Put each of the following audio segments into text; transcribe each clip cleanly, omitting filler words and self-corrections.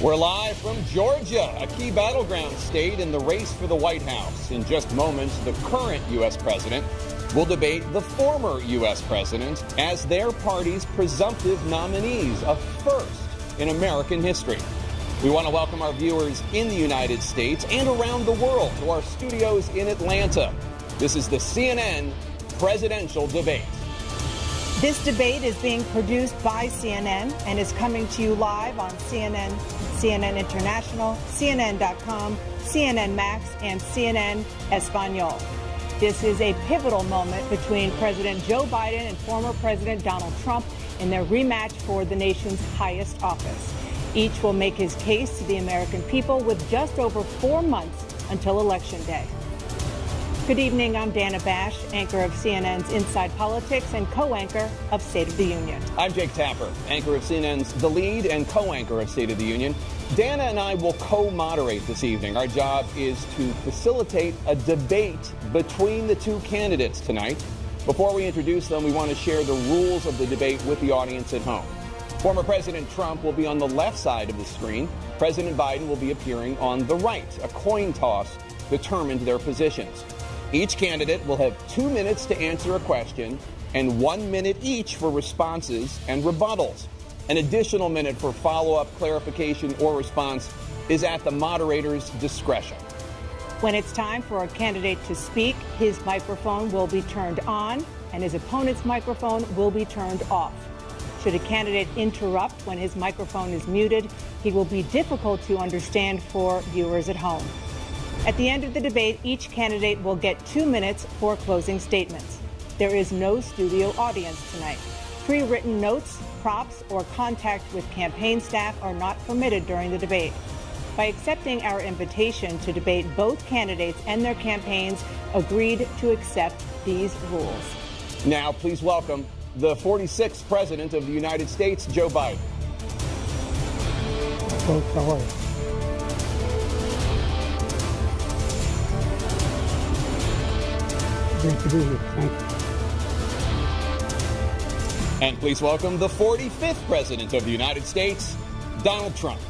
We're live from Georgia, a key battleground state in the race for the White House. In just moments, the current U.S. president will debate the former U.S. president as their party's presumptive nominees, a first in American history. We want to welcome our viewers in the United States and around the world to our studios in Atlanta. This is the CNN presidential debate. This debate is being produced by CNN and is coming to you live on CNN, CNN International, CNN.com, CNN Max, and CNN Espanol. This is a pivotal moment between President Joe Biden and former President Donald Trump in their rematch for the nation's highest office. Each will make his case to the American people with just over 4 months until Election Day. Good evening, I'm Dana Bash, anchor of CNN's Inside Politics and co-anchor of State of the Union. I'm Jake Tapper, anchor of CNN's The Lead and co-anchor of State of the Union. Dana and I will co-moderate this evening. Our job is to facilitate a debate between the two candidates tonight. Before we introduce them, we want to share the rules of the debate with the audience at home. Former President Trump will be on the left side of the screen. President Biden will be appearing on the right. A coin toss determined their positions. Each candidate will have 2 minutes to answer a question and 1 minute each for responses and rebuttals. An additional minute for follow-up, clarification, or response is at the moderator's discretion. When it's time for a candidate to speak, his microphone will be turned on and his opponent's microphone will be turned off. Should a candidate interrupt when his microphone is muted, he will be difficult to understand for viewers at home. At the end of the debate, each candidate will get 2 minutes for closing statements. There is no studio audience tonight. Pre-written notes, props, or contact with campaign staff are not permitted during the debate. By accepting our invitation to debate, both candidates and their campaigns agreed to accept these rules. Now, please welcome the 46th President of the United States, Joe Biden. Folks, how are you? Great to be here. Thank you. And please welcome the 45th President of the United States, Donald Trump.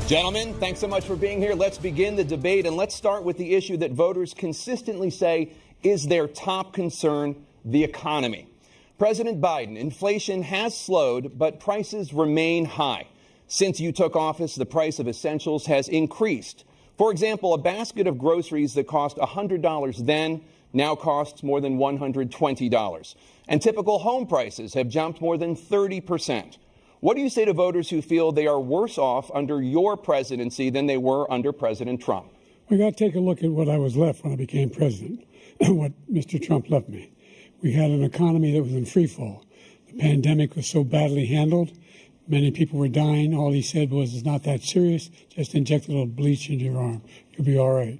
Gentlemen, thanks so much for being here. Let's begin the debate, and let's start with the issue that voters consistently say is their top concern, the economy. President Biden, inflation has slowed, but prices remain high. Since you took office, the price of essentials has increased. For example, a basket of groceries that cost $100 then now costs more than $120. And typical home prices have jumped more than 30%. What do you say to voters who feel they are worse off under your presidency than they were under President Trump? We got to take a look at what I was left when I became president, what Mr. Trump left me. We had an economy that was in free fall. The pandemic was so badly handled. Many people were dying. All he said was, it's not that serious. Just inject a little bleach into your arm. You'll be all right.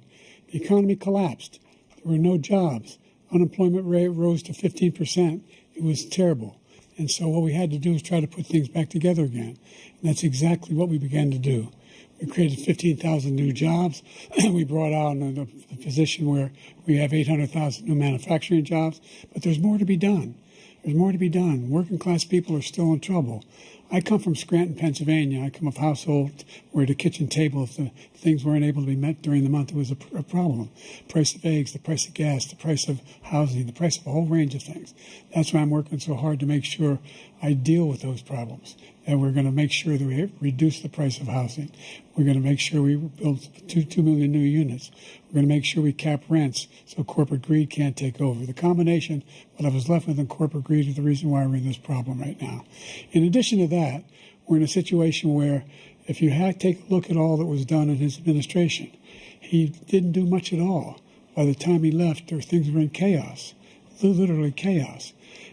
The economy collapsed. There were no jobs. Unemployment rate rose to 15%. It was terrible. And so what we had to do was try to put things back together again. And that's exactly what we began to do. We created 15,000 new jobs. We brought out a position where we have 800,000 new manufacturing jobs. But there's more to be done. There's more to be done. Working class people are still in trouble. I come from Scranton, Pennsylvania. I come of a household where the kitchen table, if the things weren't able to be met during the month, it was a problem. Price of eggs, the price of gas, the price of housing, the price of a whole range of things. That's why I'm working so hard to make sure I deal with those problems. And we're going to make sure that we reduce the price of housing. We're going to make sure we build 2 million new units. We're going to make sure we cap rents so corporate greed can't take over. The combination, what I was left with in corporate greed, is the reason why we're in this problem right now. In addition to that, we're in a situation where if you take a look at all that was done in his administration, he didn't do much at all. By the time he left, things were in chaos, literally chaos.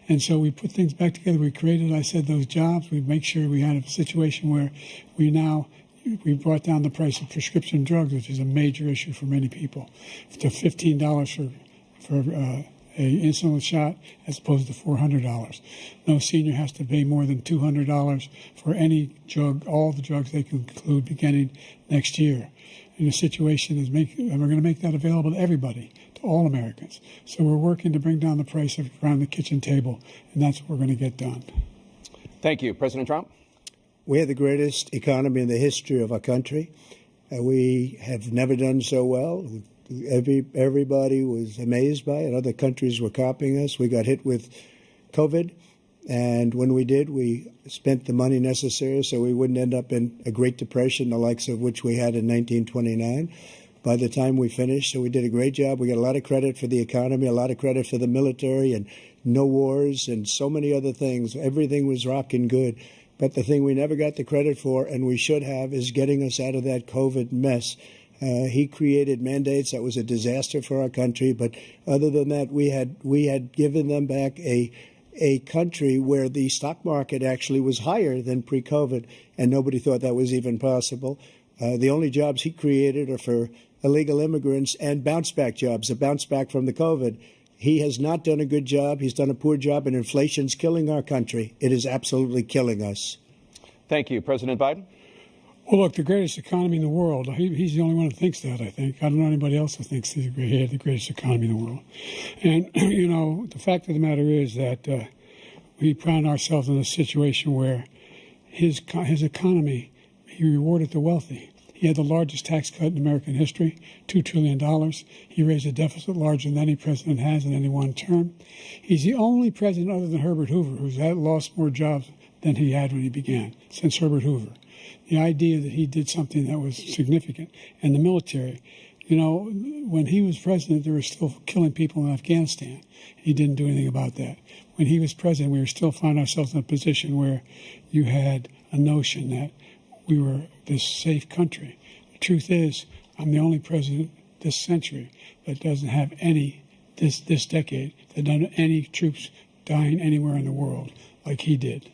And so we put things back together. We created, I said, those jobs. We make sure we had a situation where we brought down the price of prescription drugs, which is a major issue for many people, to $15 for a insulin shot as opposed to $400. No senior has to pay more than $200 for any drug, all the drugs they can include beginning next year. in a situation and we're going to make that available to everybody, to all Americans. So we're working to bring down the price around the kitchen table, and that's what we're going to get done. Thank you. President Trump? We have the greatest economy in the history of our country. We have never done so well. Everybody was amazed by it. Other countries were copying us. We got hit with COVID. And when we did, we spent the money necessary so we wouldn't end up in a Great Depression, the likes of which we had in 1929. By the time we finished, so we did a great job. We got a lot of credit for the economy, a lot of credit for the military, and no wars, and so many other things. Everything was rocking good. But the thing we never got the credit for, and we should have, is getting us out of that COVID mess. He created mandates that was a disaster for our country. But other than that, we had given them back a country where the stock market actually was higher than pre-COVID, and nobody thought that was even possible. The only jobs he created are for illegal immigrants and bounce-back jobs, a bounce-back from the COVID. He has not done a good job. He's done a poor job, and inflation's killing our country. It is absolutely killing us. Thank you. President Biden? Well, look, the greatest economy in the world, he's the only one who thinks that, I think. I don't know anybody else who thinks he had the greatest economy in the world. And, you know, the fact of the matter is that we found ourselves in a situation where his economy, he rewarded the wealthy. He had the largest tax cut in American history, $2 trillion. He raised a deficit larger than any president has in any one term. He's the only president other than Herbert Hoover who's lost more jobs than he had when he began, since Herbert Hoover. The idea that he did something that was significant. And the military, you know, when he was president, they were still killing people in Afghanistan. He didn't do anything about that. When he was president, we were still finding ourselves in a position where you had a notion that we were this safe country. The truth is, I'm the only president this century that doesn't have this decade, that doesn't have any troops dying anywhere in the world like he did.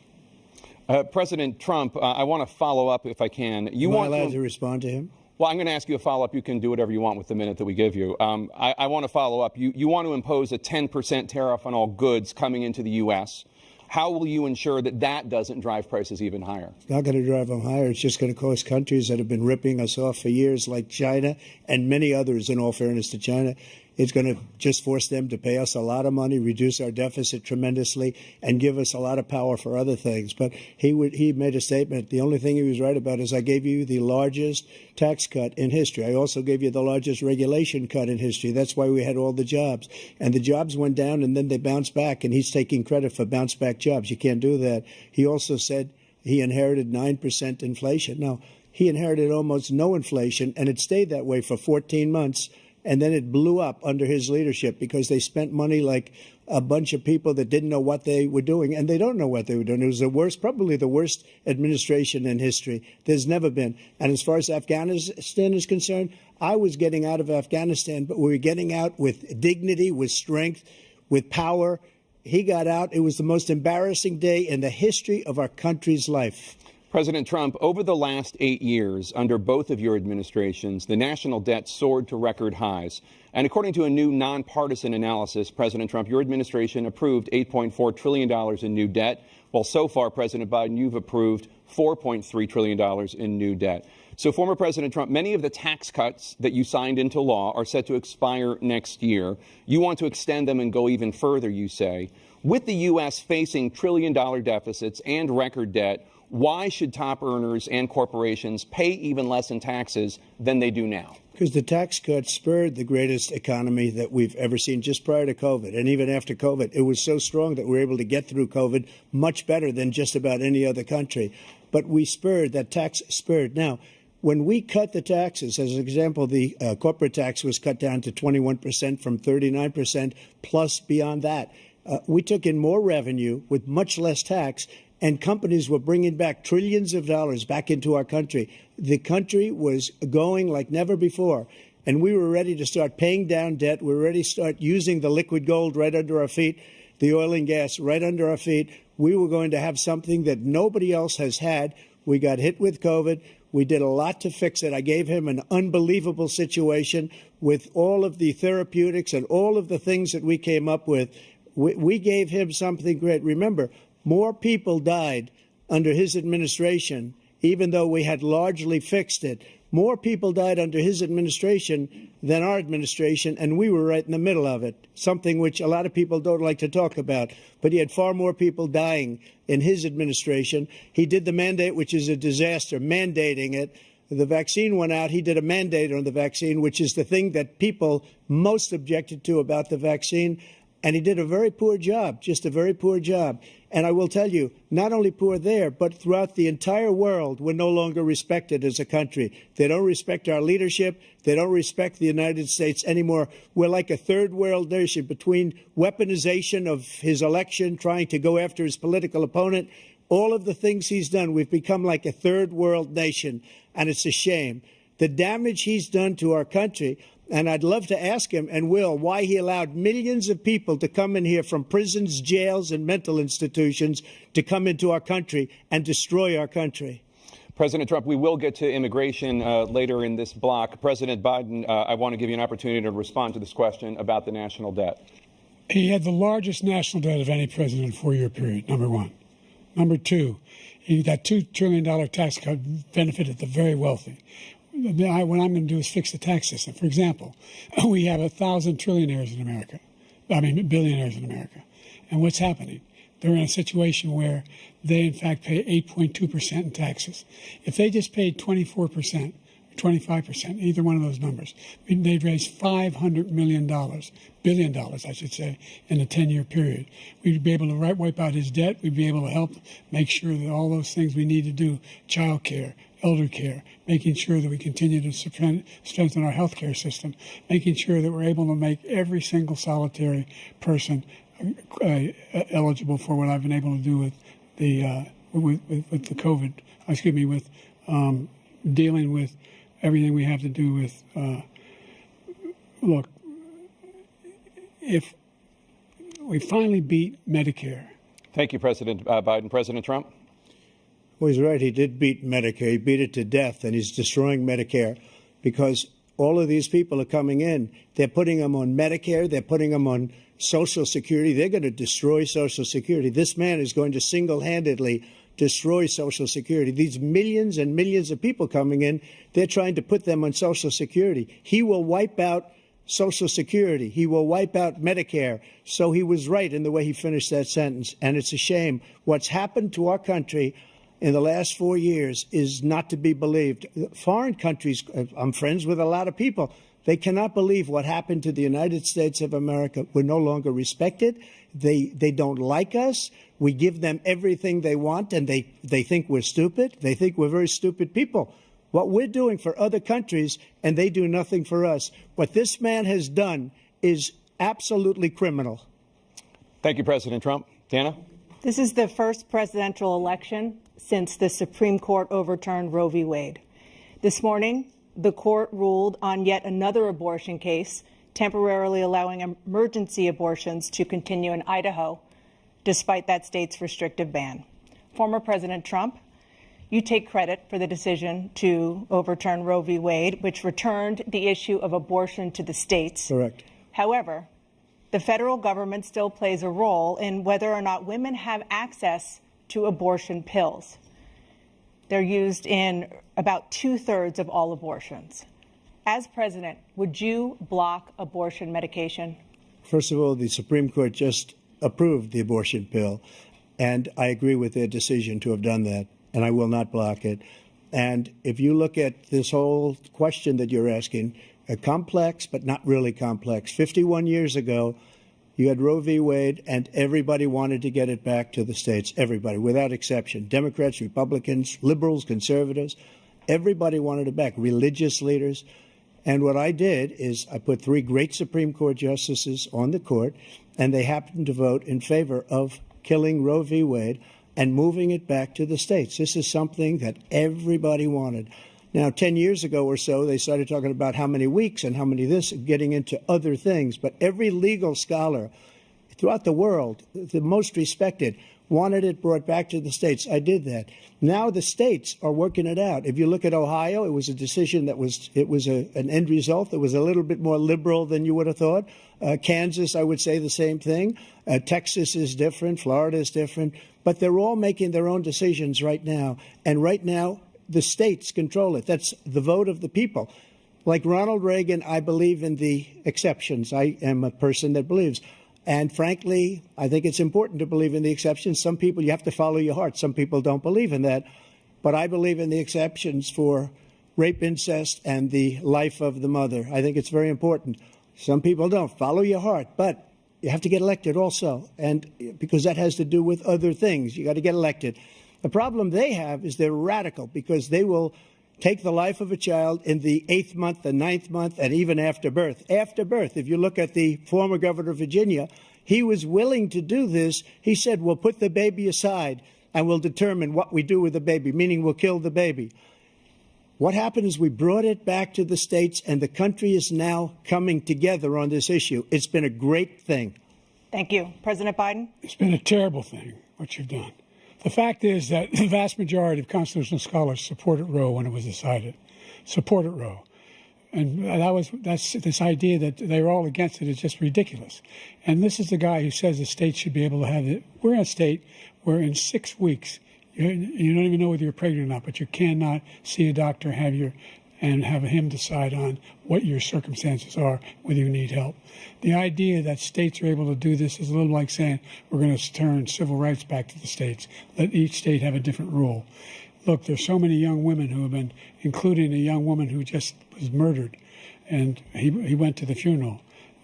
President Trump, I want to follow up if I can. Am I allowed to respond to him? Well, I'm going to ask you a follow-up. You can do whatever you want with the minute that we give you. I want to follow up. You want to impose a 10% tariff on all goods coming into the U.S. How will you ensure that that doesn't drive prices even higher? It's not going to drive them higher. It's just going to cost countries that have been ripping us off for years, like China and many others, in all fairness to China. It's going to just force them to pay us a lot of money, reduce our deficit tremendously, and give us a lot of power for other things. But he made a statement. The only thing he was right about is I gave you the largest tax cut in history. I also gave you the largest regulation cut in history. That's why we had all the jobs. And the jobs went down, and then they bounced back, and he's taking credit for bounce-back jobs. You can't do that. He also said he inherited 9% inflation. Now, he inherited almost no inflation, and it stayed that way for 14 months. And then it blew up under his leadership because they spent money like a bunch of people that didn't know what they were doing. And they don't know what they were doing. It was probably the worst administration in history. There's never been. And as far as Afghanistan is concerned, I was getting out of Afghanistan, but we were getting out with dignity, with strength, with power. He got out. It was the most embarrassing day in the history of our country's life. President Trump, over the last 8 years, under both of your administrations, the national debt soared to record highs. And according to a new nonpartisan analysis, President Trump, your administration approved $8.4 trillion in new debt, while so far, President Biden, you've approved $4.3 trillion in new debt. So, former President Trump, many of the tax cuts that you signed into law are set to expire next year. You want to extend them and go even further, you say. With the U.S. facing trillion-dollar deficits and record debt, why should top earners and corporations pay even less in taxes than they do now? Because the tax cuts spurred the greatest economy that we've ever seen just prior to COVID. And even after COVID, it was so strong that we were able to get through COVID much better than just about any other country. But we spurred, that tax spurred. Now, when we cut the taxes, as an example, the corporate tax was cut down to 21% from 39%, plus beyond that. We took in more revenue with much less tax, and companies were bringing back trillions of dollars back into our country. The country was going like never before, and we were ready to start paying down debt. We were ready to start using the liquid gold right under our feet, the oil and gas right under our feet. We were going to have something that nobody else has had. We got hit with COVID. We did a lot to fix it. I gave him an unbelievable situation with all of the therapeutics and all of the things that we came up with. We gave him something great. Remember, more people died under his administration, even though we had largely fixed it. More people died under his administration than our administration, and we were right in the middle of it, something which a lot of people don't like to talk about. But he had far more people dying in his administration. He did the mandate, which is a disaster, mandating it. The vaccine went out. He did a mandate on the vaccine, which is the thing that people most objected to about the vaccine. And he did a very poor job, just a very poor job. And I will tell you, not only poor there, but throughout the entire world, we're no longer respected as a country. They don't respect our leadership. They don't respect the United States anymore. We're like a third world nation between weaponization of his election, trying to go after his political opponent, all of the things he's done. We've become like a third world nation, and it's a shame. The damage he's done to our country. And I'd love to ask him, and will, why he allowed millions of people to come in here from prisons, jails, and mental institutions to come into our country and destroy our country. President Trump, we will get to immigration later in this block. President Biden, I want to give you an opportunity to respond to this question about the national debt. He had the largest national debt of any president in a 4-year period, number one. Number two, that $2 trillion tax cut benefited the very wealthy. What I'm going to do is fix the tax system. For example, we have 1,000 trillionaires in America. Billionaires in America. And what's happening? They're in a situation where they, in fact, pay 8.2% in taxes. If they just paid 24%, 25%, either one of those numbers, they'd raise $500 billion, I should say, in a 10-year period. We'd be able to wipe out his debt. We'd be able to help make sure that all those things we need to do, child care, elder care, making sure that we continue to strengthen our health care system, making sure that we're able to make every single solitary person eligible for what I've been able to do with the with the COVID, with dealing with everything we have to do with, look, if we finally beat Medicare. Thank you, President Biden. President Trump? Well, he's right. He did beat Medicare. He beat it to death, and he's destroying Medicare because all of these people are coming in. They're putting them on Medicare. They're putting them on Social Security. They're going to destroy Social Security. This man is going to single-handedly destroy Social Security. These millions and millions of people coming in, they're trying to put them on Social Security. He will wipe out Social Security. He will wipe out Medicare. So he was right in the way he finished that sentence. And it's a shame. What's happened to our country in the last 4 years is not to be believed. Foreign countries, I'm friends with a lot of people, they cannot believe what happened to the United States of America. We're no longer respected. They don't like us. We give them everything they want, and they think we're stupid. They think we're very stupid people. What we're doing for other countries, and they do nothing for us. What this man has done is absolutely criminal. Thank you, President Trump. Dana? This is the first presidential election since the Supreme Court overturned Roe v. Wade. This morning, the court ruled on yet another abortion case, temporarily allowing emergency abortions to continue in Idaho, despite that state's restrictive ban. Former President Trump, you take credit for the decision to overturn Roe v. Wade, which returned the issue of abortion to the states. Correct. However, the federal government still plays a role in whether or not women have access to abortion pills. They're used in about 2/3 of all abortions. As president, would you block abortion medication? First of all, the Supreme Court just approved the abortion pill, and I agree with their decision to have done that, and I will not block it. And if you look at this whole question that you're asking, complex but not really complex. 51 years ago, you had Roe v. Wade, and everybody wanted to get it back to the states. Everybody, without exception. Democrats, Republicans, liberals, conservatives. Everybody wanted it back. Religious leaders. And what I did is I put 3 great Supreme Court justices on the court, and they happened to vote in favor of killing Roe v. Wade and moving it back to the states. This is something that everybody wanted. Now, 10 years ago or so, they started talking about how many weeks and how many this, getting into other things. But every legal scholar throughout the world, the most respected, wanted it brought back to the states. I did that. Now the states are working it out. If you look at Ohio, it was a decision that was an end result that was a little bit more liberal than you would have thought. Kansas, I would say the same thing. Texas is different. Florida is different. But they're all making their own decisions right now. And right now, the states control it. That's the vote of the people. Like Ronald Reagan, I believe in the exceptions. I am a person that believes. And frankly, I think it's important to believe in the exceptions. Some people, you have to follow your heart. Some people don't believe in that. But I believe in the exceptions for rape, incest, and the life of the mother. I think it's very important. Some people don't. Follow your heart. But you have to get elected also. And because that has to do with other things. You got to get elected. The problem they have is they're radical because they will take the life of a child in the 8th month, the 9th month, and even after birth. After birth, if you look at the former governor of Virginia, he was willing to do this. He said, we'll put the baby aside and we'll determine what we do with the baby, meaning we'll kill the baby. What happened is we brought it back to the states, and the country is now coming together on this issue. It's been a great thing. Thank you. President Biden? It's been a terrible thing, what you've done. The fact is that the vast majority of constitutional scholars supported Roe when it was decided, supported Roe. And that's this idea that they're all against it is just ridiculous. And this is the guy who says the state should be able to have it. We're in a state where in 6 weeks, you don't even know whether you're pregnant or not, but you cannot see a doctor, and have him decide on what your circumstances are, whether you need help. The idea that states are able to do this is a little like saying we're going to turn civil rights back to the states, let each state have a different rule. Look, there's so many young women who have been, including a young woman who just was murdered, and he went to the funeral.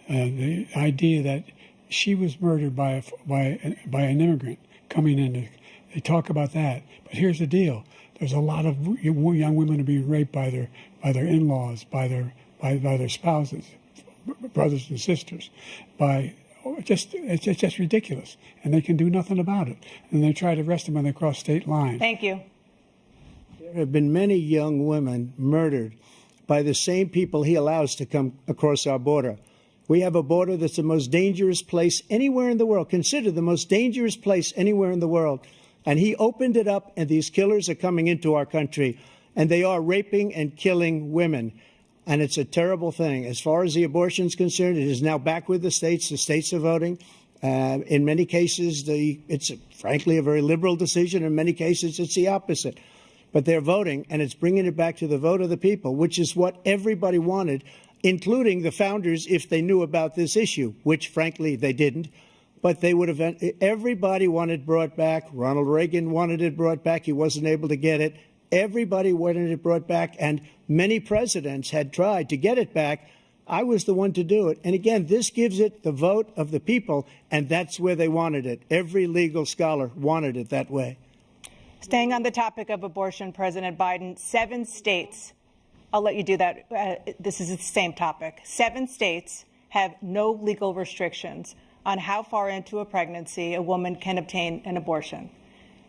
The idea that she was murdered by an immigrant coming in, they talk about that. But here's the deal. There's a lot of young women who are being raped by their in-laws, by their spouses, brothers and sisters. It's just ridiculous, and they can do nothing about it. And they try to arrest them when they cross state lines. Thank you. There have been many young women murdered by the same people he allows to come across our border. We have a border that's the most dangerous place anywhere in the world, considered the most dangerous place anywhere in the world. And he opened it up, and these killers are coming into our country, and they are raping and killing women. And it's a terrible thing. As far as the abortion is concerned, it is now back with the states. The states are voting. In many cases, it's frankly a very liberal decision. In many cases, it's the opposite. But they're voting, and it's bringing it back to the vote of the people, which is what everybody wanted, including the founders, if they knew about this issue, which, frankly, they didn't. But they would have. Everybody wanted it brought back. Ronald Reagan wanted it brought back. He wasn't able to get it. Everybody wanted it brought back, and many presidents had tried to get it back. I was the one to do it. And again, this gives it the vote of the people, and that's where they wanted it. Every legal scholar wanted it that way. Staying on the topic of abortion, President Biden, 7 states, I'll let you do that. This is the same topic. 7 states have no legal restrictions on how far into a pregnancy a woman can obtain an abortion.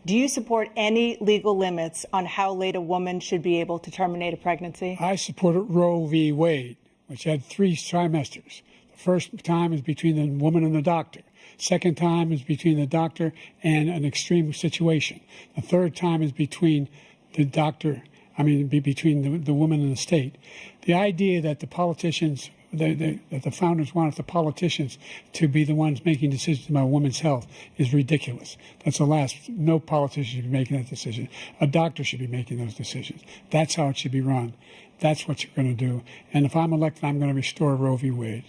Do you support any legal limits on how late a woman should be able to terminate a pregnancy? I supported Roe v. Wade, which had 3 trimesters. The first time is between the woman and the doctor. Second time is between the doctor and an extreme situation. The third time is between the doctor, between the woman and the state. The idea that the politicians, that the founders wanted the politicians to be the ones making decisions about women's health is ridiculous. That's the last. No politician should be making that decision. A doctor should be making those decisions. That's how it should be run. That's what you're going to do. And if I'm elected, I'm going to restore Roe v. Wade.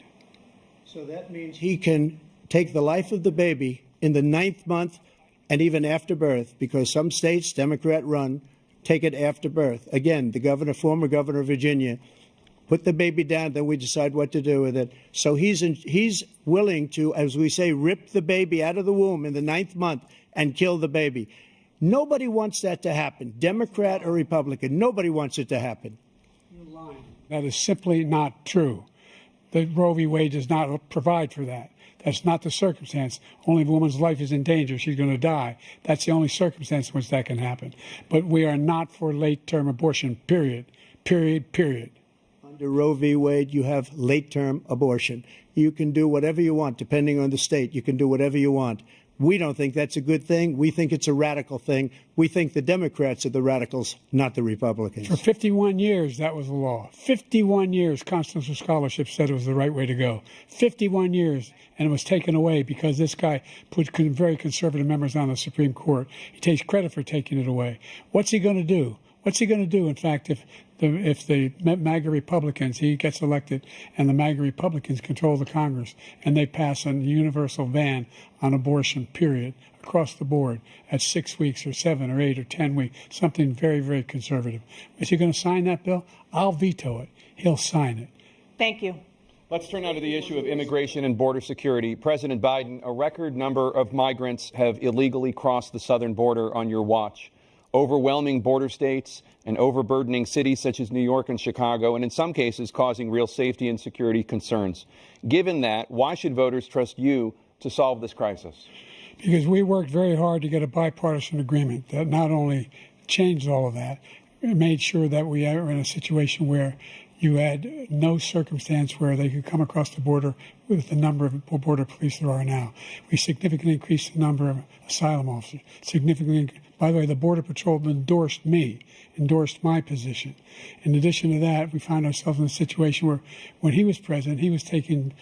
So that means he can take the life of the baby in the 9th month and even after birth, because some states, Democrat run, take it after birth. Again, the former governor of Virginia, put the baby down, then we decide what to do with it. So he's willing to, as we say, rip the baby out of the womb in the 9th month and kill the baby. Nobody wants that to happen, Democrat or Republican. Nobody wants it to happen. You're lying. That is simply not true. The Roe v. Wade does not provide for that. That's not the circumstance. Only if a woman's life is in danger, she's going to die. That's the only circumstance in which that can happen. But we are not for late-term abortion, period. Period. Under Roe v. Wade, you have late-term abortion. You can do whatever you want, depending on the state. You can do whatever you want. We don't think that's a good thing. We think it's a radical thing. We think the Democrats are the radicals, not the Republicans. For 51 years, that was the law. 51 years, constitutional scholarship said it was the right way to go. 51 years, and it was taken away because this guy put very conservative members on the Supreme Court. He takes credit for taking it away. What's he going to do? What's he going to do? In fact, if the MAGA Republicans, he gets elected, and the MAGA Republicans control the Congress, and they pass a universal ban on abortion, period, across the board at 6 weeks or 7 or 8 or 10 weeks, something very, very conservative. Is he going to sign that bill? I'll veto it. He'll sign it. Thank you. Let's turn now to the issue of immigration and border security. President Biden, a record number of migrants have illegally crossed the southern border on your watch. Overwhelming border states and overburdening cities such as New York and Chicago, and in some cases causing real safety and security concerns. Given that, why should voters trust you to solve this crisis? Because we worked very hard to get a bipartisan agreement that not only changed all of that, it made sure that we are in a situation where you had no circumstance where they could come across the border with the number of border police there are now. We significantly increased the number of asylum officers. By the way, the Border Patrol endorsed my position. In addition to that, we found ourselves in a situation where when he was president, he was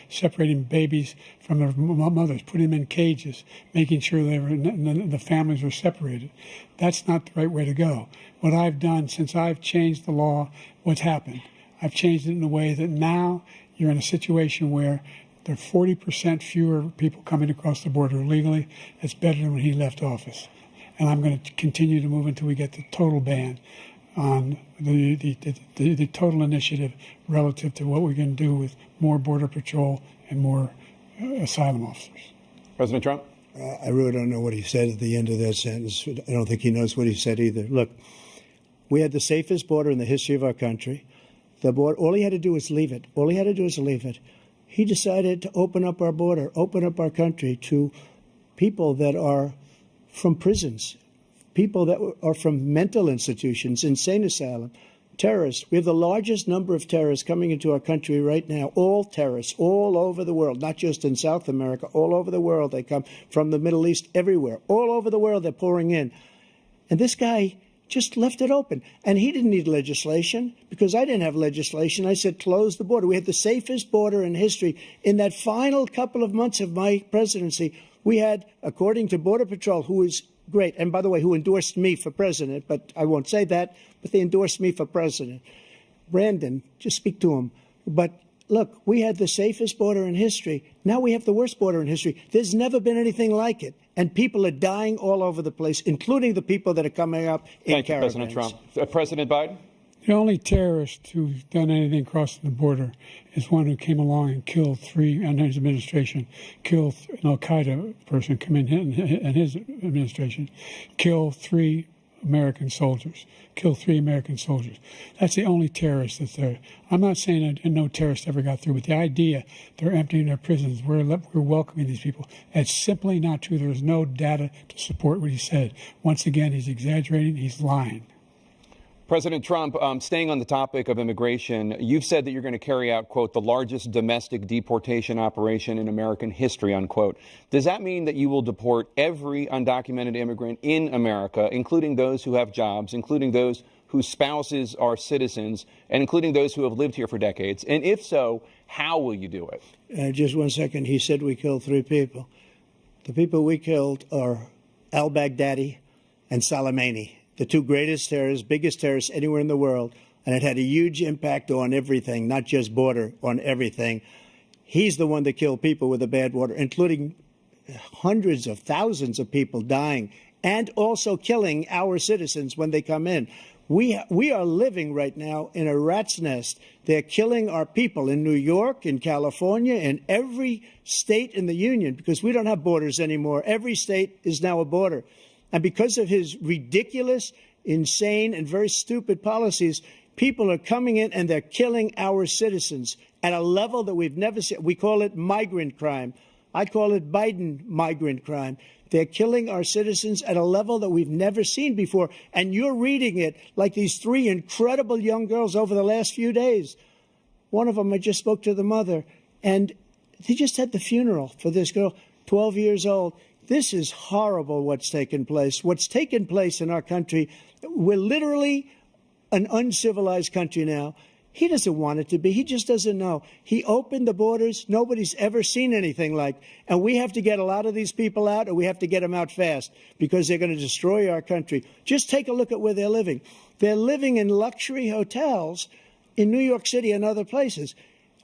separating babies from their mothers, putting them in cages, making sure the families were separated. That's not the right way to go. What I've done since I've changed the law, what's happened? I've changed it in a way that now you're in a situation where there are 40% fewer people coming across the border illegally. That's better than when he left office. And I'm going to continue to move until we get the total ban on the total initiative relative to what we're going to do with more Border Patrol and more asylum officers. President Trump? I really don't know what he said at the end of that sentence. I don't think he knows what he said either. Look, we had the safest border in the history of our country. The border, all he had to do was leave it. All he had to do was leave it. He decided to open up our border, open up our country to people that are from prisons, people that are from mental institutions, insane asylum, terrorists. We have the largest number of terrorists coming into our country right now, all terrorists, all over the world, not just in South America, all over the world. They come from the Middle East, everywhere. All over the world, they're pouring in. And this guy just left it open. And he didn't need legislation because I didn't have legislation. I said, close the border. We had the safest border in history. In that final couple of months of my presidency, we had, according to Border Patrol, who is great, and by the way, who endorsed me for president, but I won't say that, but they endorsed me for president. Brandon, just speak to him. But look, we had the safest border in history. Now we have the worst border in history. There's never been anything like it. And people are dying all over the place, including the people that are coming up in caravans. Thank you, President Trump. President Biden? The only terrorist who's done anything crossing the border is one who came along and killed three, under his administration, killed an al-Qaeda person come in his administration, killed three American soldiers. That's the only terrorist that's there. I'm not saying that no terrorist ever got through, but the idea they're emptying their prisons, we're welcoming these people, that's simply not true. There's no data to support what he said. Once again, he's exaggerating, he's lying. President Trump, staying on the topic of immigration, you've said that you're going to carry out, quote, the largest domestic deportation operation in American history, unquote. Does that mean that you will deport every undocumented immigrant in America, including those who have jobs, including those whose spouses are citizens, and including those who have lived here for decades? And if so, how will you do it? Just 1 second. He said we killed three people. The people we killed are al-Baghdadi and Soleimani, the two greatest terrorists, biggest terrorists anywhere in the world. And it had a huge impact on everything, not just border, on everything. He's the one that killed people with the bad water, including hundreds of thousands of people dying and also killing our citizens when they come in. We are living right now in a rat's nest. They're killing our people in New York, in California, in every state in the union, because we don't have borders anymore. Every state is now a border. And because of his ridiculous, insane, and very stupid policies, people are coming in and they're killing our citizens at a level that we've never seen. We call it migrant crime. I call it Biden migrant crime. They're killing our citizens at a level that we've never seen before. And you're reading it like these three incredible young girls over the last few days. One of them, I just spoke to the mother, and they just had the funeral for this girl, 12 years old. This is horrible what's taken place. What's taken place in our country, we're literally an uncivilized country now. He doesn't want it to be. He just doesn't know. He opened the borders. Nobody's ever seen anything like. And we have to get a lot of these people out, or we have to get them out fast, because they're going to destroy our country. Just take a look at where they're living. They're living in luxury hotels in New York City and other places.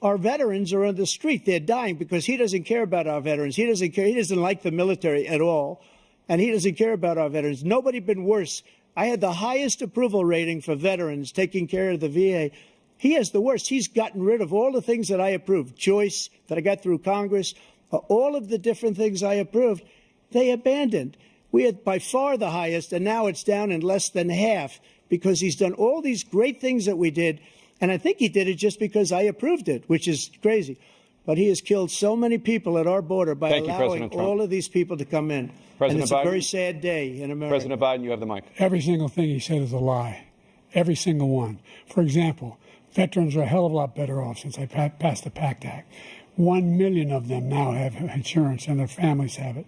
Our veterans are on the street. They're dying because he doesn't care about our veterans. He doesn't care. He doesn't like the military at all, and he doesn't care about our veterans. Nobody been worse. I had the highest approval rating for veterans taking care of the VA. He has the worst. He's gotten rid of all the things that I approved, choice that I got through Congress, all of the different things I approved, they abandoned. We had by far the highest, and now it's down in less than half because he's done all these great things that we did. And I think he did it just because I approved it, which is crazy. But he has killed so many people at our border by allowing all of these people to come in. And it's a very sad day in America. President Biden, you have the mic. Every single thing he said is a lie. Every single one. For example, veterans are a hell of a lot better off since I passed the PACT Act. 1 million of them now have insurance, and their families have it.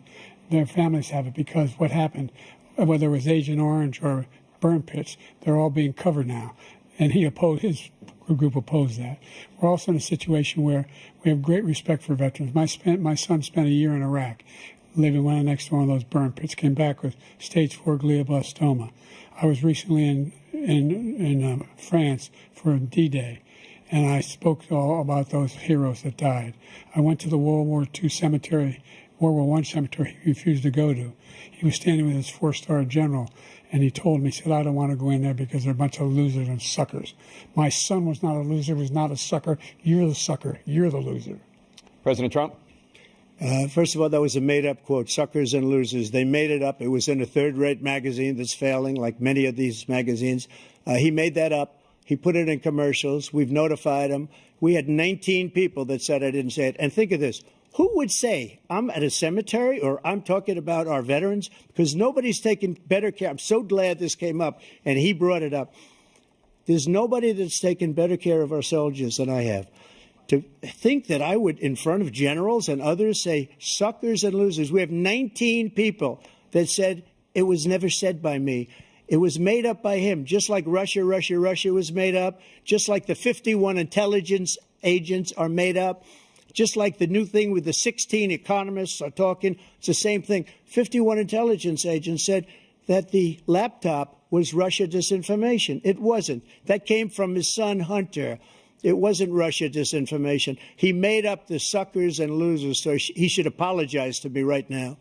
Their families have it because what happened, whether it was Agent Orange or burn pits, they're all being covered now. And his group opposed that. We're also in a situation where we have great respect for veterans. My son spent a year in Iraq, living right next to one of those burn pits, came back with stage 4 glioblastoma. I was recently in France for D-Day, and I spoke all about those heroes that died. I went to the World War I cemetery he refused to go to. He was standing with his 4-star general, and he told me, he said, I don't want to go in there because they're a bunch of losers and suckers. My son was not a loser, was not a sucker. You're the sucker. You're the loser. President Trump? First of all, that was a made-up quote, suckers and losers. They made it up. It was in a third-rate magazine that's failing, like many of these magazines. He made that up. He put it in commercials. We've notified him. We had 19 people that said I didn't say it. And think of this. Who would say I'm at a cemetery or I'm talking about our veterans? Because nobody's taken better care. I'm so glad this came up, and he brought it up. There's nobody that's taken better care of our soldiers than I have. To think that I would, in front of generals and others, say suckers and losers. We have 19 people that said it was never said by me. It was made up by him, just like Russia was made up, just like the 51 intelligence agents are made up. Just like the new thing with the 16 economists are talking, it's the same thing. 51 intelligence agents said that the laptop was Russia disinformation. It wasn't. That came from his son, Hunter. It wasn't Russia disinformation. He made up the suckers and losers, so he should apologize to me right now.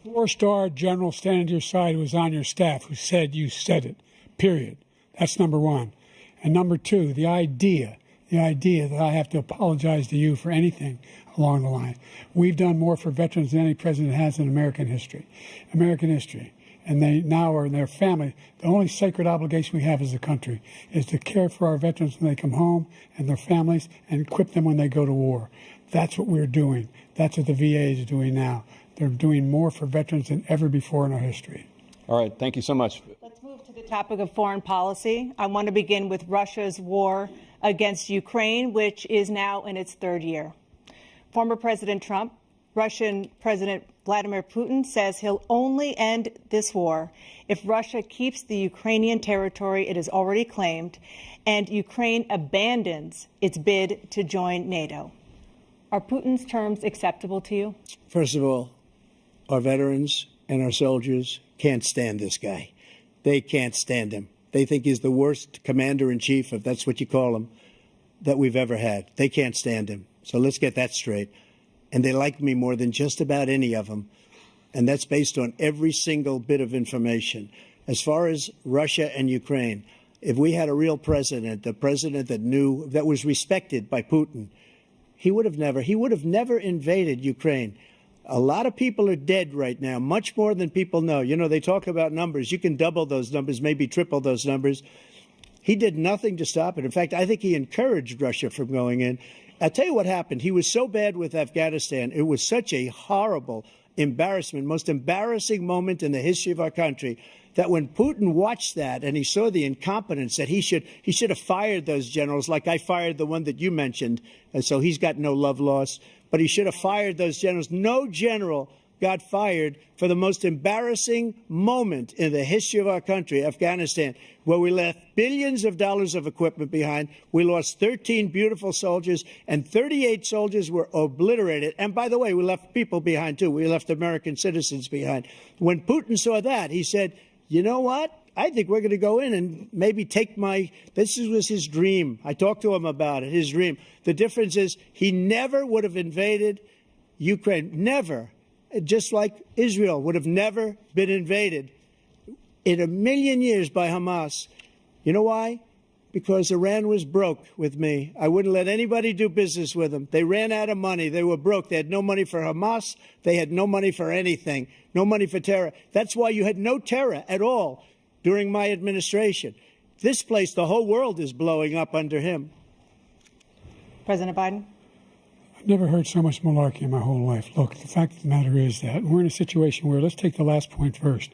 4-star general standing to your side who was on your staff who said you said it, period. That's number one. And number two, the idea that I have to apologize to you for anything along the line. We've done more for veterans than any president has in American history. And they now are in their family. The only sacred obligation we have as a country is to care for our veterans when they come home and their families and equip them when they go to war. That's what we're doing. That's what the VA is doing now. They're doing more for veterans than ever before in our history. All right. Thank you so much. Let's move to the topic of foreign policy. I want to begin with Russia's war against Ukraine, which is now in its 3rd year. Former President Trump, Russian President Vladimir Putin says he'll only end this war if Russia keeps the Ukrainian territory it has already claimed and Ukraine abandons its bid to join NATO. Are Putin's terms acceptable to you? First of all, our veterans and our soldiers can't stand this guy. They can't stand him. They think he's the worst commander-in-chief, if that's what you call him, that we've ever had. They can't stand him. So let's get that straight. And they like me more than just about any of them. And that's based on every single bit of information. As far as Russia and Ukraine, if we had a real president, a president that knew, that was respected by Putin, he would have never invaded Ukraine. A lot of people are dead right now, much more than people know. You know, they talk about numbers. You can double those numbers, maybe triple those numbers. He did nothing to stop it. In fact, I think he encouraged Russia from going in. I'll tell you what happened. He was so bad with Afghanistan. It was such a horrible embarrassment, most embarrassing moment in the history of our country, that when Putin watched that and he saw the incompetence, that he should have fired those generals, like I fired the one that you mentioned. And so he's got no love lost. But he should have fired those generals. No general got fired for the most embarrassing moment in the history of our country, Afghanistan, where we left billions of dollars of equipment behind. We lost 13 beautiful soldiers, and 38 soldiers were obliterated. And by the way, we left people behind, too. We left American citizens behind. When Putin saw that, he said, you know what? I think we're going to go in and maybe take this was his dream. I talked to him about it, his dream. The difference is he never would have invaded Ukraine. Never. Just like Israel would have never been invaded in a million years by Hamas. You know why? Because Iran was broke with me. I wouldn't let anybody do business with them. They ran out of money. They were broke. They had no money for Hamas. They had no money for anything. No money for terror. That's why you had no terror at all during my administration. This place, the whole world is blowing up under him. President Biden? I've never heard so much malarkey in my whole life. Look, the fact of the matter is that we're in a situation where, let's take the last point first.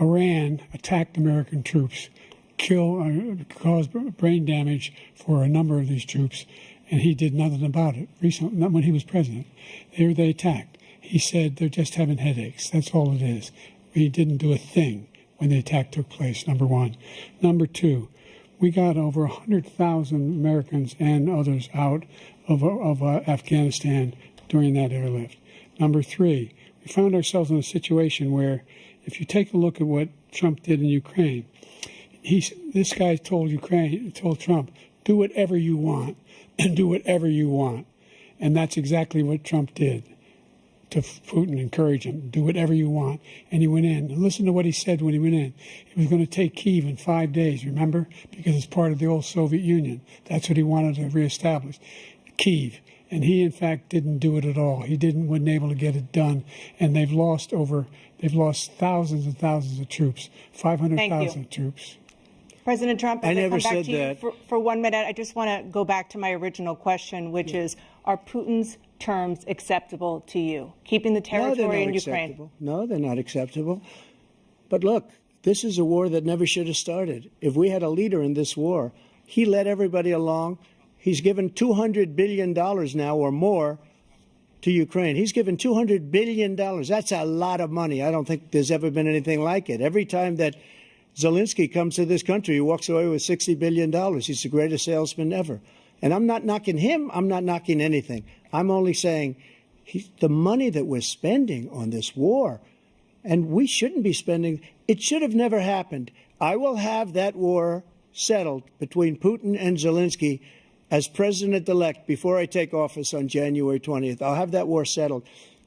Iran attacked American troops, caused brain damage for a number of these troops, and he did nothing about it. Recently, not when he was president. They attacked. He said they're just having headaches. That's all it is. He didn't do a thing when the attack took place, number one. Number two, we got over 100,000 Americans and others out of Afghanistan during that airlift. Number three, we found ourselves in a situation where, if you take a look at what Trump did in Ukraine, this guy told Trump, do whatever you want and do whatever you want. And that's exactly what Trump did to Putin, encourage him, do whatever you want. And he went in. And listen to what he said when he went in. He was going to take Kyiv in 5 days, remember? Because it's part of the old Soviet Union. That's what he wanted to reestablish, Kyiv. And he, in fact, didn't do it at all. He wasn't able to get it done. And they've lost thousands and thousands of troops, 500,000 troops. President Trump, I never said that. For 1 minute, I just want to go back to my original question, which is, are Putin's terms acceptable to you? Keeping the territory in Ukraine? No, they're not acceptable. But look, this is a war that never should have started. If we had a leader in this war, he led everybody along. He's given $200 billion now or more to Ukraine. He's given $200 billion. That's a lot of money. I don't think there's ever been anything like it. Every time that Zelensky comes to this country, he walks away with $60 billion. He's the greatest salesman ever. And I'm not knocking him. I'm not knocking anything. I'm only saying the money that we're spending on this war, and we shouldn't be spending, it should have never happened. I will have that war settled between Putin and Zelensky as president-elect before I take office on January 20th. I'll have that war settled.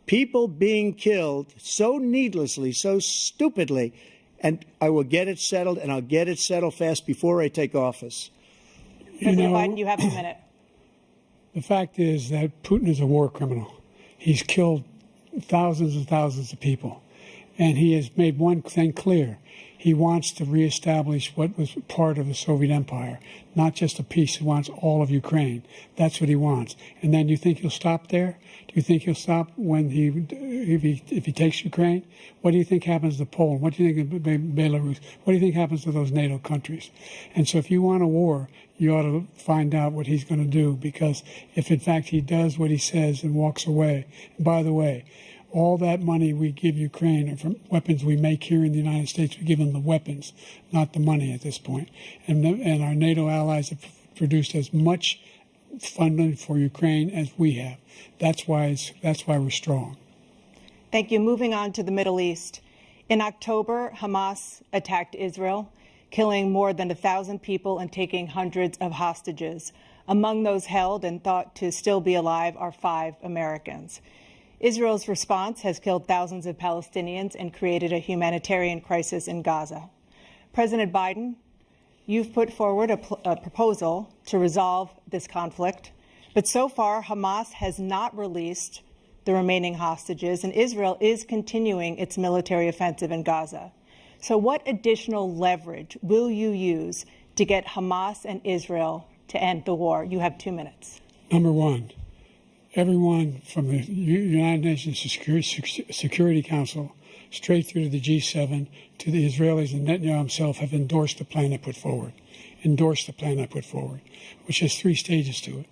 People being killed so needlessly, so stupidly, and I will get it settled, and I'll get it settled fast before I take office. President Biden, you have a minute. The fact is that Putin is a war criminal. He's killed thousands and thousands of people. And he has made one thing clear. He wants to reestablish what was part of the Soviet Empire, not just a piece. He wants all of Ukraine. That's what he wants. And then you think he'll stop there? Do you think he'll stop when if he takes Ukraine? What do you think happens to Poland? What do you think of Belarus? What do you think happens to those NATO countries? And so if you want a war, you ought to find out what he's going to do, because if in fact he does what he says and walks away, and by the way, all that money we give Ukraine are from weapons we make here in the United States. We give them the weapons, not the money at this point. And our NATO allies have produced as much funding for Ukraine as we have. That's why we're strong. Thank you. Moving on to the Middle East. In October, Hamas attacked Israel, killing more than 1,000 people and taking hundreds of hostages. Among those held and thought to still be alive are 5 Americans. Israel's response has killed thousands of Palestinians and created a humanitarian crisis in Gaza. President Biden, you've put forward a proposal to resolve this conflict, but so far Hamas has not released the remaining hostages, and Israel is continuing its military offensive in Gaza. So what additional leverage will you use to get Hamas and Israel to end the war? You have 2 minutes. Number one, everyone from the United Nations Security Council straight through to the G7 to the Israelis and Netanyahu himself have endorsed the plan I put forward, which has 3 stages to it.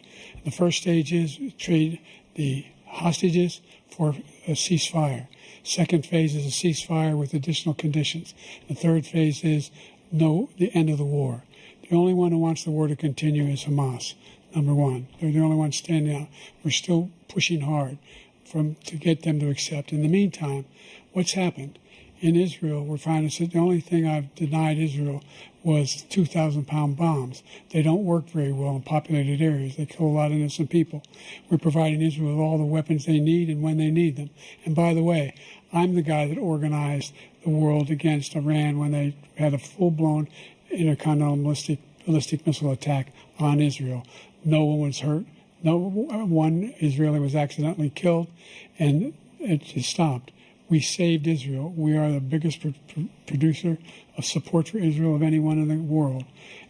The first stage is trade the hostages for a ceasefire. Second phase is a ceasefire with additional conditions. The third phase is the end of the war. The only one who wants the war to continue is Hamas. Number one, they're the only ones standing out. We're still pushing hard to get them to accept. In the meantime, what's happened in Israel, we're finding that the only thing I've denied Israel was 2,000-pound bombs. They don't work very well in populated areas. They kill a lot of innocent people. We're providing Israel with all the weapons they need and when they need them. And by the way, I'm the guy that organized the world against Iran when they had a full-blown intercontinental ballistic missile attack on Israel. No one was hurt. No one Israeli was accidentally killed, and it just stopped. We saved Israel. We are the biggest producer of support for Israel of anyone in the world.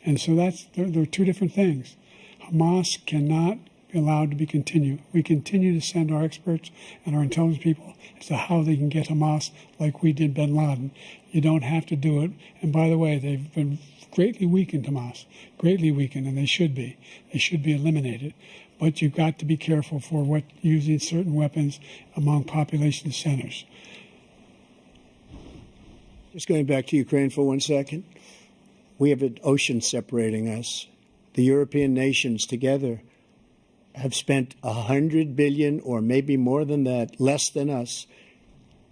And so there are two different things. Hamas cannot be allowed to be continued. We continue to send our experts and our intelligence people as to how they can get Hamas like we did bin Laden. You don't have to do it. And by the way, they've been greatly weakened, Hamas, greatly weakened, and they should be. They should be eliminated. But you've got to be careful for using certain weapons among population centers. Just going back to Ukraine for 1 second. We have an ocean separating us. The European nations together have spent $100 billion, or maybe more than that, less than us.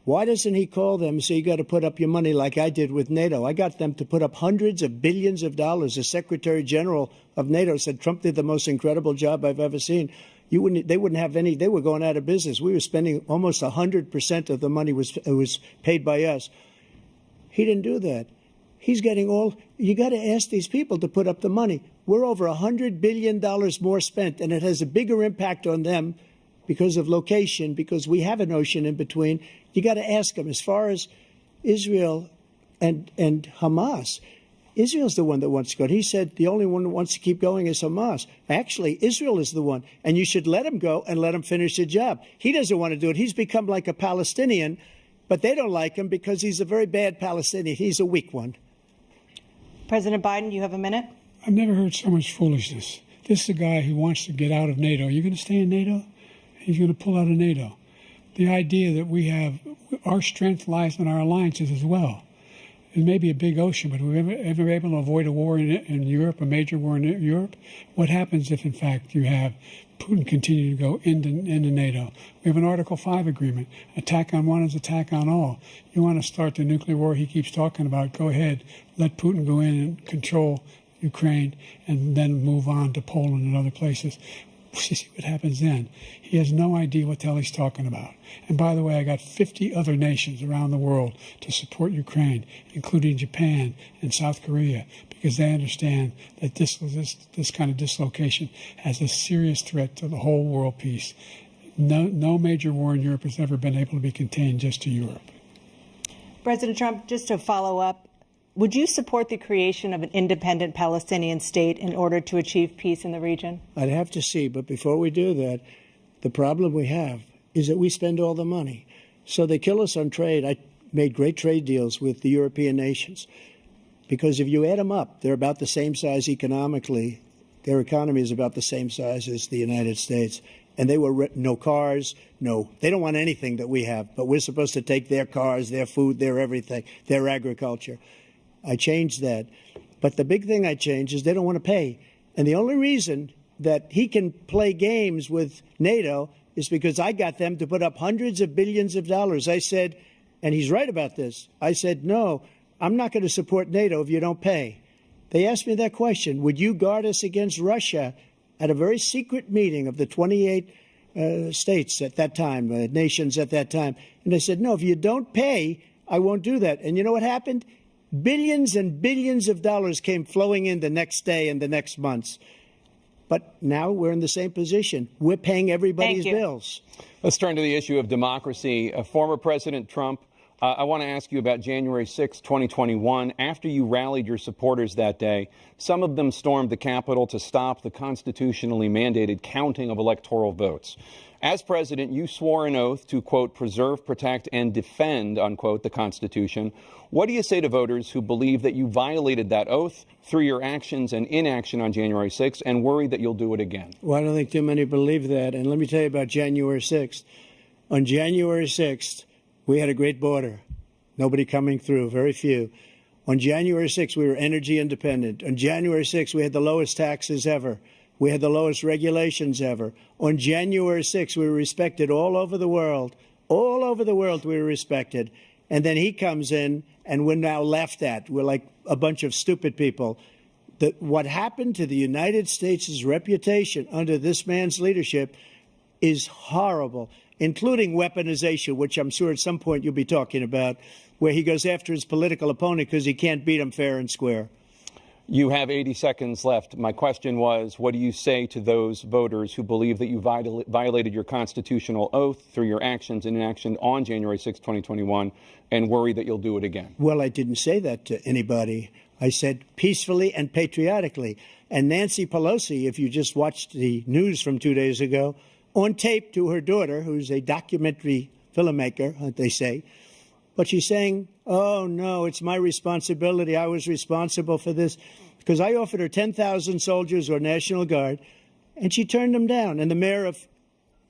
Why doesn't he call them and say, you got to put up your money like I did with NATO? I got them to put up hundreds of billions of dollars. The Secretary General of NATO said Trump did the most incredible job I've ever seen. They wouldn't have any. They were going out of business. We were spending almost 100% of the money was paid by us. He didn't do that. He's getting all. You got to ask these people to put up the money. We're over $100 billion more spent, and it has a bigger impact on them because of location, because we have an ocean in between. You got to ask them. As far as Israel and Hamas, Israel's the one that wants to go. He said the only one that wants to keep going is Hamas. Actually, Israel is the one, and you should let him go and let him finish the job. He doesn't want to do it. He's become like a Palestinian, but they don't like him because he's a very bad Palestinian. He's a weak one. President Biden, you have a minute. I've never heard so much foolishness. This is a guy who wants to get out of NATO. Are you going to stay in NATO? He's going to pull out of NATO. The idea that we have our strength lies in our alliances as well. It may be a big ocean, but we're ever able to avoid a war in Europe, a major war in Europe? What happens if, in fact, you have Putin continue to go into NATO? We have an Article 5 agreement. Attack on one is attack on all. You want to start the nuclear war he keeps talking about, go ahead. Let Putin go in and control Ukraine and then move on to Poland and other places. See what happens then. He has no idea what the hell he's talking about. And by the way, I got 50 other nations around the world to support Ukraine, including Japan and South Korea, because they understand that this kind of dislocation has a serious threat to the whole world peace. No major war in Europe has ever been able to be contained just to Europe. President Trump, just to follow up, would you support the creation of an independent Palestinian state in order to achieve peace in the region? I'd have to see. But before we do that, the problem we have is that we spend all the money. So they kill us on trade. I made great trade deals with the European nations because if you add them up, they're about the same size economically. Their economy is about the same size as the United States. And they were no cars, they don't want anything that we have. But we're supposed to take their cars, their food, their everything, their agriculture. I changed that. But the big thing I changed is they don't want to pay. And the only reason that he can play games with NATO is because I got them to put up hundreds of billions of dollars. I said, and he's right about this, I said, no, I'm not going to support NATO if you don't pay. They asked me that question, would you guard us against Russia at a very secret meeting of the 28 states at that time, nations at that time? And I said, no, if you don't pay, I won't do that. And you know what happened? Billions and billions of dollars came flowing in the next day and the next months. But now we're in the same position. We're paying everybody's bills. Let's turn to the issue of democracy. Former President Trump, I want to ask you about January 6, 2021. After you rallied your supporters that day, some of them stormed the Capitol to stop the constitutionally mandated counting of electoral votes. As president, you swore an oath to, quote, preserve, protect, and defend, unquote, the Constitution. What do you say to voters who believe that you violated that oath through your actions and inaction on January 6th and worry that you'll do it again? Well, I don't think too many believe that. And let me tell you about January 6th. On January 6th, we had a great border. Nobody coming through, very few. On January 6th, we were energy independent. On January 6th, we had the lowest taxes ever. We had the lowest regulations ever. On January 6th, we were respected all over the world. All over the world, we were respected. And then he comes in, and we're now laughed at. We're like a bunch of stupid people. What happened to the United States' reputation under this man's leadership is horrible, including weaponization, which I'm sure at some point you'll be talking about, where he goes after his political opponent because he can't beat him fair and square. You have 80 seconds left. My question was, what do you say to those voters who believe that you violated your constitutional oath through your actions and inaction on January 6, 2021, and worry that you'll do it again? Well, I didn't say that to anybody. I said peacefully and patriotically. And Nancy Pelosi, if you just watched the news from 2 days ago, on tape to her daughter, who's a documentary filmmaker, they say, but she's saying, oh, no, it's my responsibility. I was responsible for this because I offered her 10,000 soldiers or National Guard, and she turned them down. And the mayor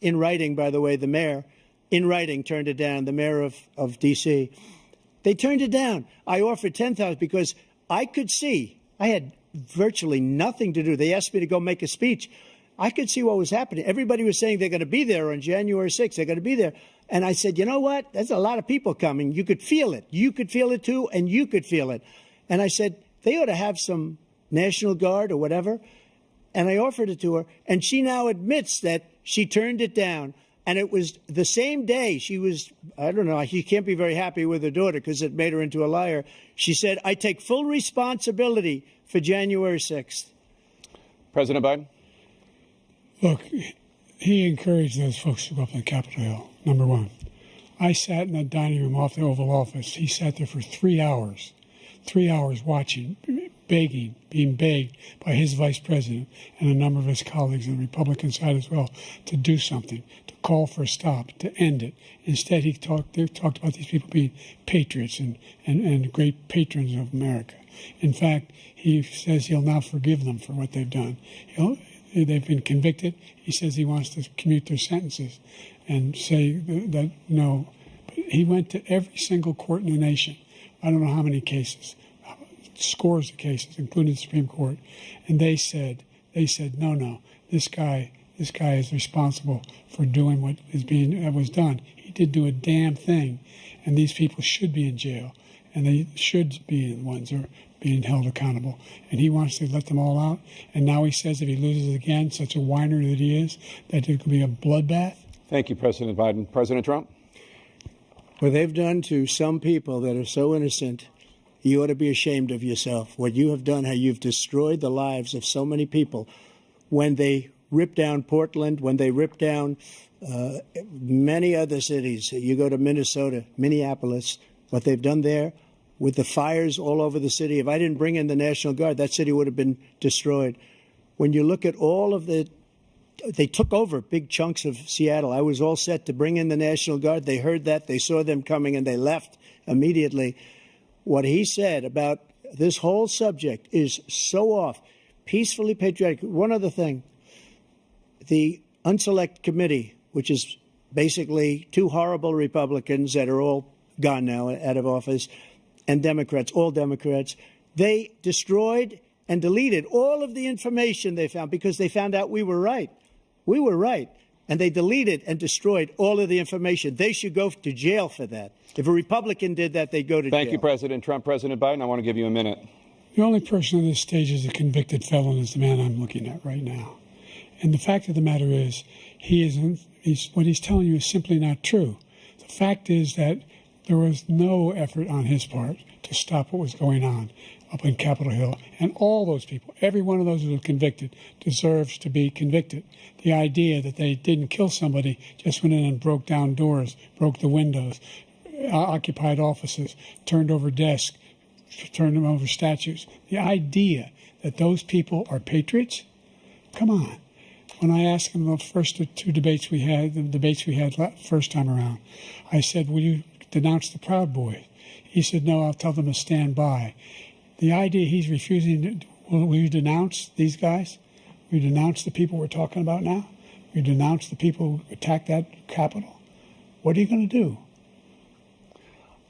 in writing, by the way, the mayor in writing turned it down, the mayor of D.C. They turned it down. I offered 10,000 because I could see, I had virtually nothing to do. They asked me to go make a speech. I could see what was happening. Everybody was saying they're going to be there on January 6th. They're going to be there. And I said, you know what? There's a lot of people coming. You could feel it. You could feel it, too, and you could feel it. And I said, they ought to have some National Guard or whatever. And I offered it to her. And she now admits that she turned it down. And it was the same day she was, I don't know, she can't be very happy with her daughter because it made her into a liar. She said, I take full responsibility for January 6th. President Biden? Look, he encouraged those folks to go up on Capitol Hill, number one. I sat in that dining room off the Oval Office. He sat there for 3 hours watching, begging, being begged by his vice president and a number of his colleagues on the Republican side as well to do something, to call for a stop, to end it. Instead, they talked about these people being patriots and great patrons of America. In fact, he says he'll now forgive them for what they've done. They've been convicted. He says he wants to commute their sentences and say that no. But he went to every single court in the nation. I don't know how many cases, scores of cases, including the Supreme Court. And they said, no, this guy is responsible for doing what was done. He did do a damn thing. And these people should be in jail. And they should be the ones who are being held accountable. And he wants to let them all out. And now he says if he loses again, such a whiner that he is, that it could be a bloodbath. Thank you, President Biden. President Trump? What they've done to some people that are so innocent, you ought to be ashamed of yourself. What you have done, how you've destroyed the lives of so many people. When they ripped down Portland, when they ripped down many other cities, you go to Minnesota, Minneapolis, what they've done there, with the fires all over the city. If I didn't bring in the National Guard, that city would have been destroyed. When you look at all of they took over big chunks of Seattle. I was all set to bring in the National Guard. They heard that. They saw them coming, and they left immediately. What he said about this whole subject is so off. Peacefully patriotic. One other thing. The Unselect Committee, which is basically two horrible Republicans that are all gone now out of office, and Democrats, all Democrats, they destroyed and deleted all of the information they found because they found out we were right. We were right. And they deleted and destroyed all of the information. They should go to jail for that. If a Republican did that, they'd go to jail. Thank you, President Trump. President Biden, I want to give you a minute. The only person on this stage is a convicted felon is the man I'm looking at right now. And the fact of the matter is, what he's telling you is simply not true. The fact is that there was no effort on his part to stop what was going on up in Capitol Hill. And all those people, every one of those who were convicted, deserves to be convicted. The idea that they didn't kill somebody, just went in and broke down doors, broke the windows, occupied offices, turned over desks, turned them over statues. The idea that those people are patriots? Come on. When I asked him the first two debates we had, first time around, I said, will you denounce the Proud Boys? He said, no, I'll tell them to stand by. The idea he's refusing, will you denounce these guys? Will you denounce the people we're talking about now? Will you denounce the people who attacked that Capitol? What are you going to do?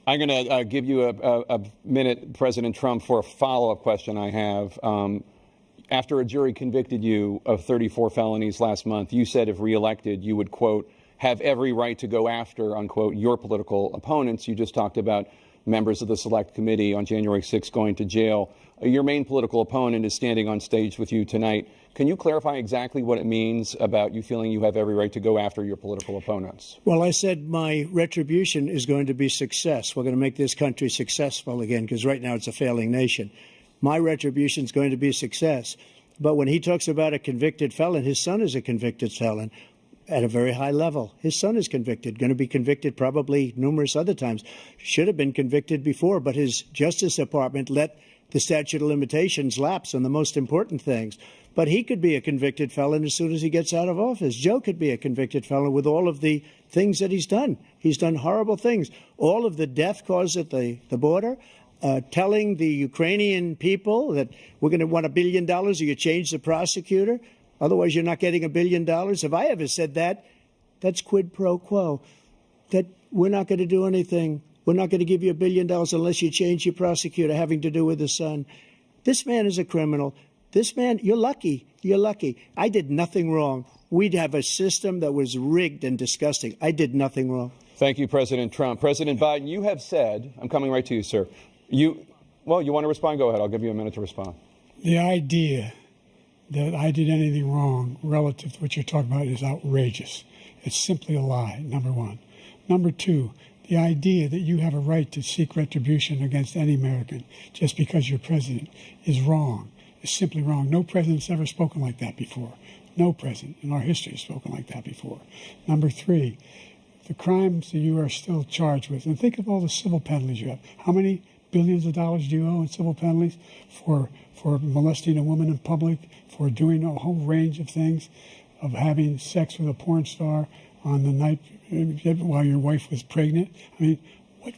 I'm going to give you a minute, President Trump, for a follow-up question I have. After a jury convicted you of 34 felonies last month, you said if reelected, you would, quote, have every right to go after, unquote, your political opponents. You just talked about members of the Select Committee on January 6th going to jail. Your main political opponent is standing on stage with you tonight. Can you clarify exactly what it means about you feeling you have every right to go after your political opponents? Well, I said my retribution is going to be success. We're going to make this country successful again, because right now it's a failing nation. My retribution is going to be success. But when he talks about a convicted felon, his son is a convicted felon at a very high level. His son is convicted, going to be convicted probably numerous other times. Should have been convicted before, but his Justice Department let the statute of limitations lapse on the most important things. But he could be a convicted felon as soon as he gets out of office. Joe could be a convicted felon with all of the things that he's done. He's done horrible things. All of the death caused at the border, telling the Ukrainian people that we're going to want $1 billion or you change the prosecutor. Otherwise, you're not getting $1 billion. If I ever said that, that's quid pro quo. That we're not going to do anything. We're not going to give you $1 billion unless you change your prosecutor having to do with the son. This man is a criminal. This man, you're lucky. You're lucky. I did nothing wrong. We'd have a system that was rigged and disgusting. I did nothing wrong. Thank you, President Trump. President Biden, you have said, I'm coming right to you, sir. You want to respond? Go ahead. I'll give you a minute to respond. The idea that I did anything wrong relative to what you're talking about is outrageous. It's simply a lie, number one. Number two, the idea that you have a right to seek retribution against any American just because you're president is wrong. It's simply wrong. No president's ever spoken like that before. No president in our history has spoken like that before. Number three, the crimes that you are still charged with, and think of all the civil penalties you have. How many billions of dollars do you owe in civil penalties for molesting a woman in public, for doing a whole range of things, of having sex with a porn star on the night while your wife was pregnant? I mean,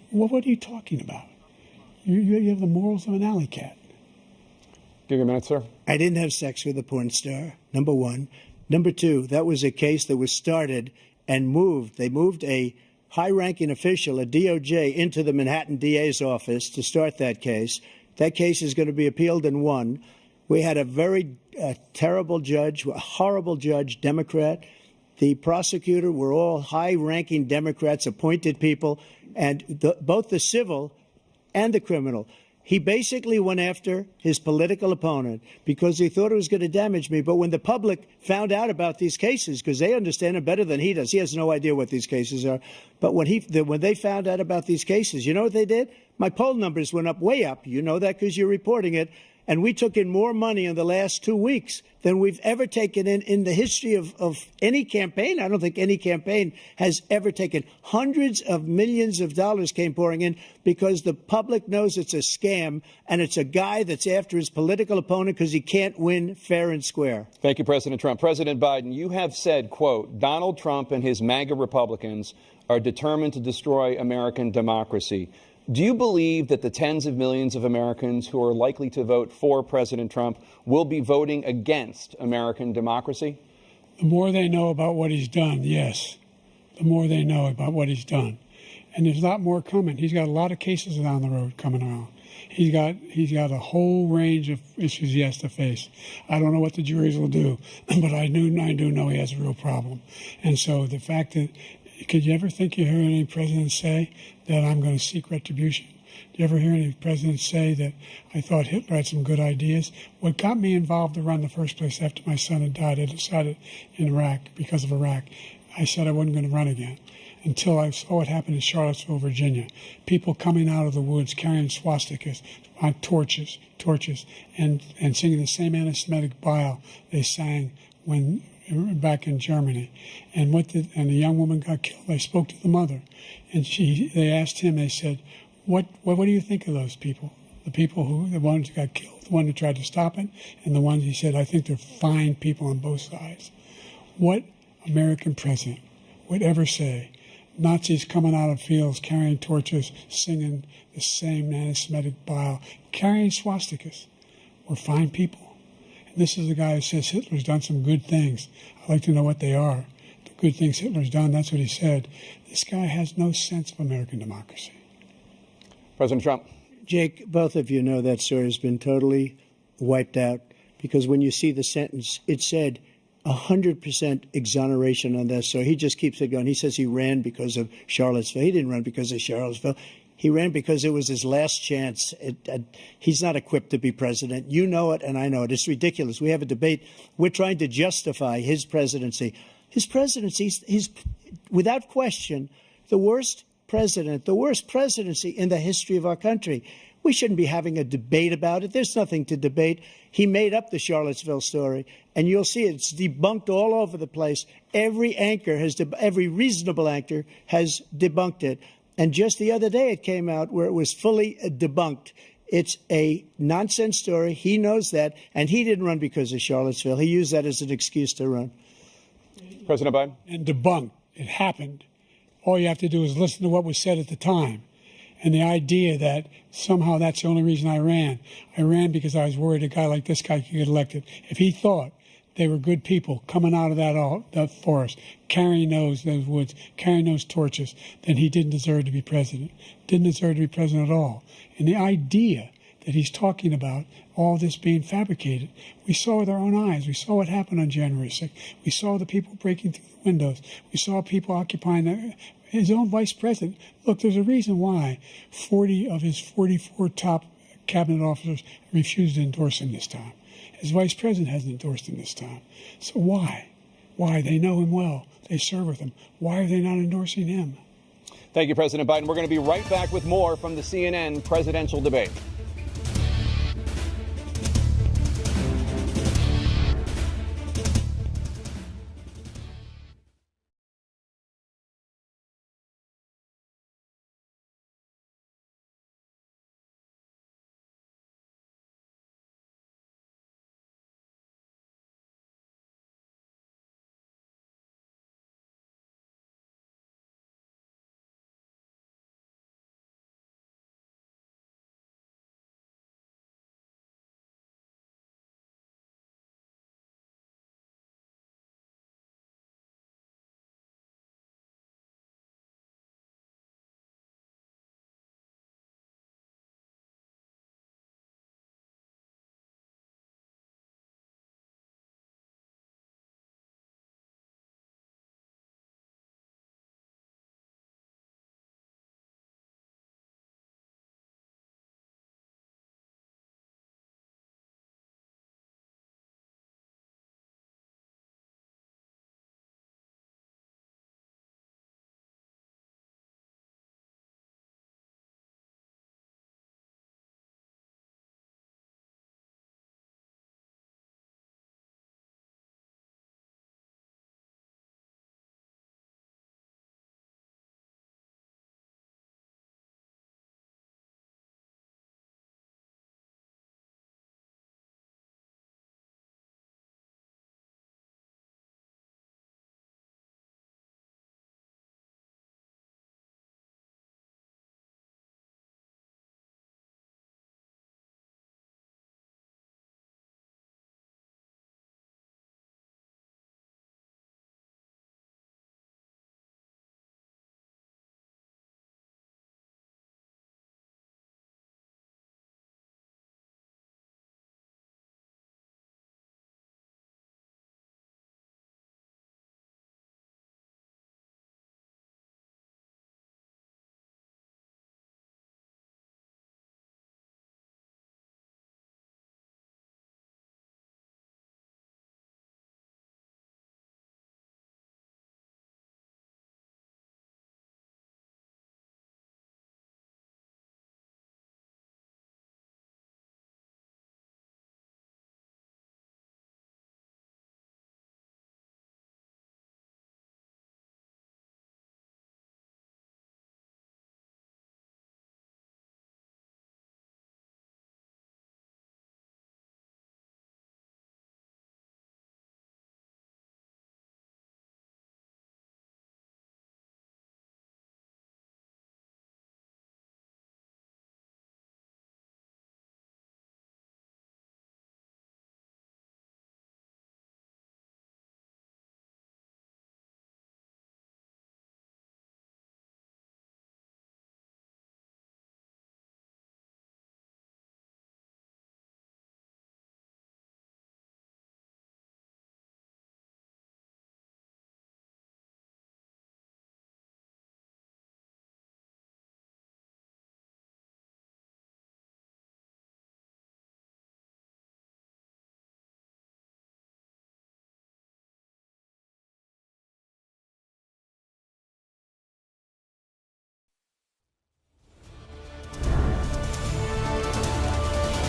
what are you talking about? You have the morals of an alley cat. Give you a minute, sir. I didn't have sex with a porn star, number one. Number two, that was a case that was started and moved. They moved a high-ranking official, a DOJ, into the Manhattan DA's office to start that case. That case is going to be appealed and won. We had a very terrible judge, a horrible judge, Democrat. The prosecutor were all high-ranking Democrats, appointed people, and both the civil and the criminal. He basically went after his political opponent because he thought it was going to damage me. But when the public found out about these cases, because they understand it better than he does, he has no idea what these cases are. But when they found out about these cases, you know what they did? My poll numbers went up, way up. You know that because you're reporting it. And we took in more money in the last 2 weeks than we've ever taken in the history of any campaign. I don't think any campaign has ever taken. Hundreds of millions of dollars came pouring in because the public knows it's a scam and it's a guy that's after his political opponent because he can't win fair and square. Thank you, President Trump. President Biden, you have said, quote, Donald Trump and his MAGA Republicans are determined to destroy American democracy. Do you believe that the tens of millions of Americans who are likely to vote for President Trump will be voting against American democracy? The more they know about what he's done, yes. The more they know about what he's done. And there's a lot more coming. He's got a lot of cases down the road coming around. He's got a whole range of issues he has to face. I don't know what the juries will do, but I do know he has a real problem. And so the fact that, could you ever think you heard any president say that I'm going to seek retribution? Do you ever hear any president say that I thought Hitler had some good ideas? What got me involved to run in the first place after my son had died, I decided in Iraq, because of Iraq, I said I wasn't going to run again until I saw what happened in Charlottesville, Virginia. People coming out of the woods carrying swastikas on torches, and singing the same anti-Semitic bile they sang when back in Germany. And the young woman got killed. They spoke to the mother, and they asked him, they said, what do you think of those people? The ones who got killed, the one who tried to stop it, and the ones, he said, I think they're fine people on both sides. What American president would ever say, Nazis coming out of fields, carrying torches, singing the same anti-Semitic bile, carrying swastikas, were fine people? This is the guy who says Hitler's done some good things. I'd like to know what they are. The good things Hitler's done, that's what he said. This guy has no sense of American democracy. President Trump. Jake, both of you know that story has been totally wiped out because when you see the sentence, it said, 100% exoneration on this. So he just keeps it going. He says he ran because of Charlottesville. He didn't run because of Charlottesville. He ran because it was his last chance. He's not equipped to be president. You know it, and I know it. It's ridiculous. We have a debate. We're trying to justify his presidency. His presidency is, without question, the worst presidency in the history of our country. We shouldn't be having a debate about it. There's nothing to debate. He made up the Charlottesville story, and you'll see it's debunked all over the place. Every reasonable anchor has debunked it. And just the other day it came out where it was fully debunked. It's a nonsense story. He knows that, and he didn't run because of Charlottesville. He used that as an excuse to run. President Biden? And debunked. It happened. All you have to do is listen to what was said at the time. And the idea that somehow that's the only reason I ran because I was worried a guy like this guy could get elected. If he thought they were good people coming out of that forest, carrying those woods, carrying those torches, then he didn't deserve to be president. Didn't deserve to be president at all. And the idea that he's talking about all this being fabricated, we saw with our own eyes. We saw what happened on January 6th. We saw the people breaking through the windows. We saw people occupying his own vice president. Look, there's a reason why 40 of his 44 top cabinet officers refused to endorse him this time. His vice president hasn't endorsed him this time. So why? Why? They know him well. They serve with him. Why are they not endorsing him? Thank you, President Biden. We're going to be right back with more from the CNN presidential debate.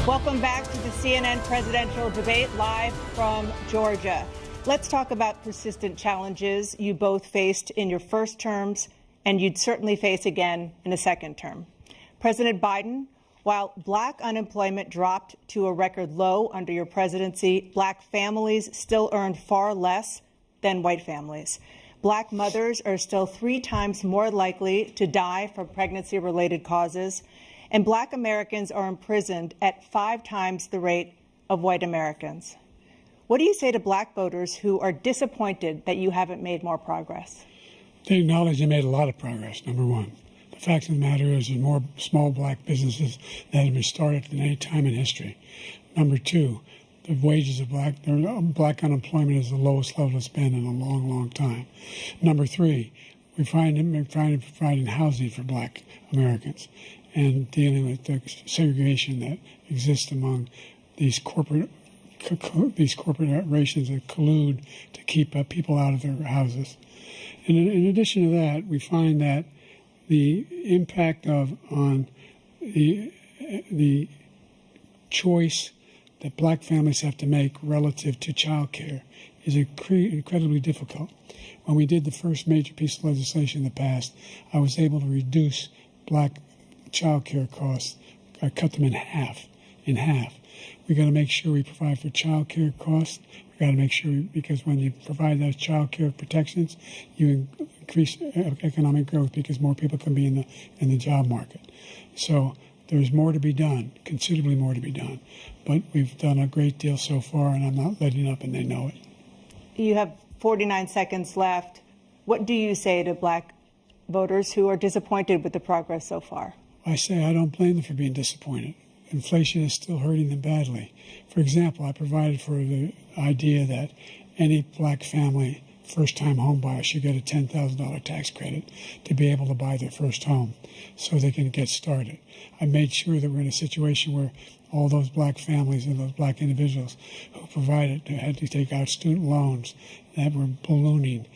Welcome back to the CNN presidential debate live from Georgia. Let's talk about persistent challenges you both faced in your first terms and you'd certainly face again in a second term. President Biden, while black unemployment dropped to a record low under your presidency, black families still earned far less than white families. Black mothers are still 3 times more likely to die from pregnancy-related causes, and black Americans are imprisoned at 5 times the rate of white Americans. What do you say to black voters who are disappointed that you haven't made more progress? They acknowledge they made a lot of progress, number one. The fact of the matter is there's more small black businesses that have been started than any time in history. Number two, the wages of black unemployment is the lowest level it's been in a long, long time. Number three, we're trying to provide housing for black Americans and dealing with the segregation that exists among these corporations that collude to keep people out of their houses. And in addition to that, we find that the impact on the choice that black families have to make relative to child care is incredibly difficult. When we did the first major piece of legislation in the past, I was able to reduce black child care costs. I cut them in half. We got to make sure we provide for child care costs. We got to make sure, because when you provide those child care protections, you increase economic growth because more people can be in the job market. So there's more to be done, considerably more to be done. But we've done a great deal so far, and I'm not letting up, and they know it. You have 49 seconds left. What do you say to black voters who are disappointed with the progress so far? I say I don't blame them for being disappointed. Inflation is still hurting them badly. For example, I provided for the idea that any black family, first-time home buyer, should get a $10,000 tax credit to be able to buy their first home so they can get started. I made sure that we're in a situation where all those black families and those black individuals who provided had to take out student loans that were ballooning,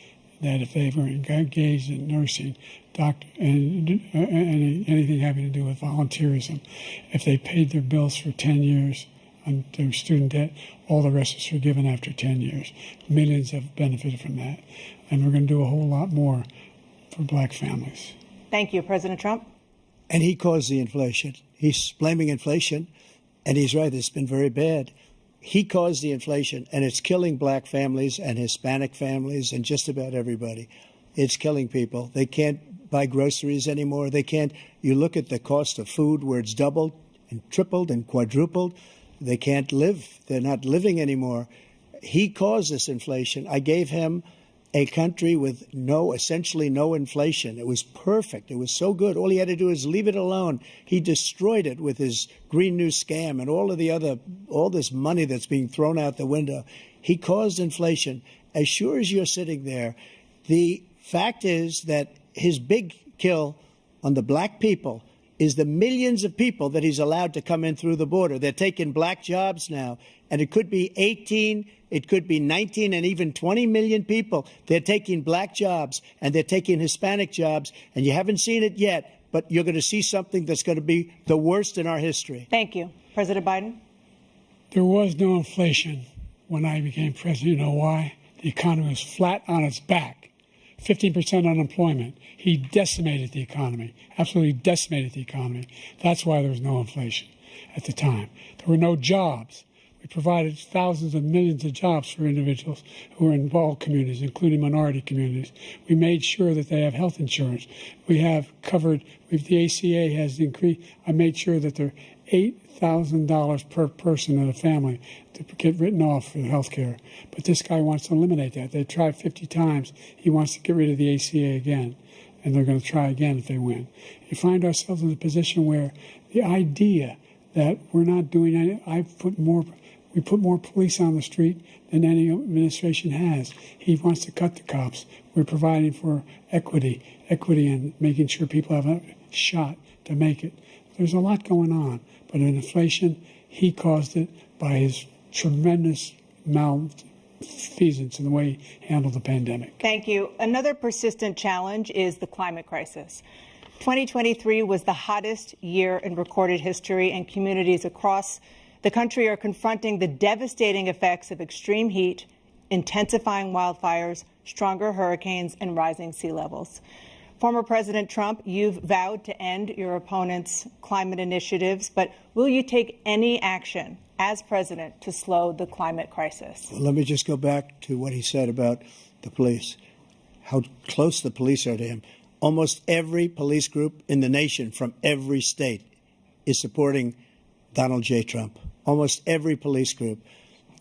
that if they were engaged in nursing, doctor, and anything having to do with volunteerism, if they paid their bills for 10 years on their student debt, all the rest is forgiven after 10 years. Millions have benefited from that. And we're going to do a whole lot more for black families. Thank you, President Trump. And he caused the inflation. He's blaming inflation, and he's right, it's been very bad. He caused the inflation, and it's killing black families and Hispanic families and just about everybody. It's killing people. They can't buy groceries anymore. They can't. You look at the cost of food where it's doubled and tripled and quadrupled. They can't live. They're not living anymore. He caused this inflation. I gave him a country with essentially no inflation. It was perfect. It was so good. All he had to do is leave it alone. He destroyed it with his Green New Scam and all this money that's being thrown out the window. He caused inflation. As sure as you're sitting there, the fact is that his big kill on the black people is the millions of people that he's allowed to come in through the border. They're taking black jobs now, and it could be 18, it could be 19, and even 20 million people. They're taking black jobs, and they're taking Hispanic jobs, and you haven't seen it yet, but you're going to see something that's going to be the worst in our history. Thank you. President Biden? There was no inflation when I became president. You know why? The economy was flat on its back. 15% unemployment. He decimated the economy, absolutely decimated the economy. That's why there was no inflation at the time. There were no jobs. We provided thousands of millions of jobs for individuals who are in all communities, including minority communities. We made sure that they have health insurance. We have covered, the ACA has increased. I made sure that they're $8,000 per person in a family to get written off for health care. But this guy wants to eliminate that. They tried 50 times. He wants to get rid of the ACA again, and they're going to try again if they win. You find ourselves in a position where the idea that we're not doing anything, we put more police on the street than any administration has. He wants to cut the cops. We're providing for equity and making sure people have a shot to make it. There's a lot going on, but in inflation, he caused it by his tremendous malfeasance in the way he handled the pandemic. Thank you. Another persistent challenge is the climate crisis. 2023 was the hottest year in recorded history, and communities across the country are confronting the devastating effects of extreme heat, intensifying wildfires, stronger hurricanes, and rising sea levels. Former President Trump, you've vowed to end your opponent's climate initiatives, but will you take any action as president to slow the climate crisis? Well, let me just go back to what he said about the police, how close the police are to him. Almost every police group in the nation from every state is supporting Donald J. Trump. Almost every police group.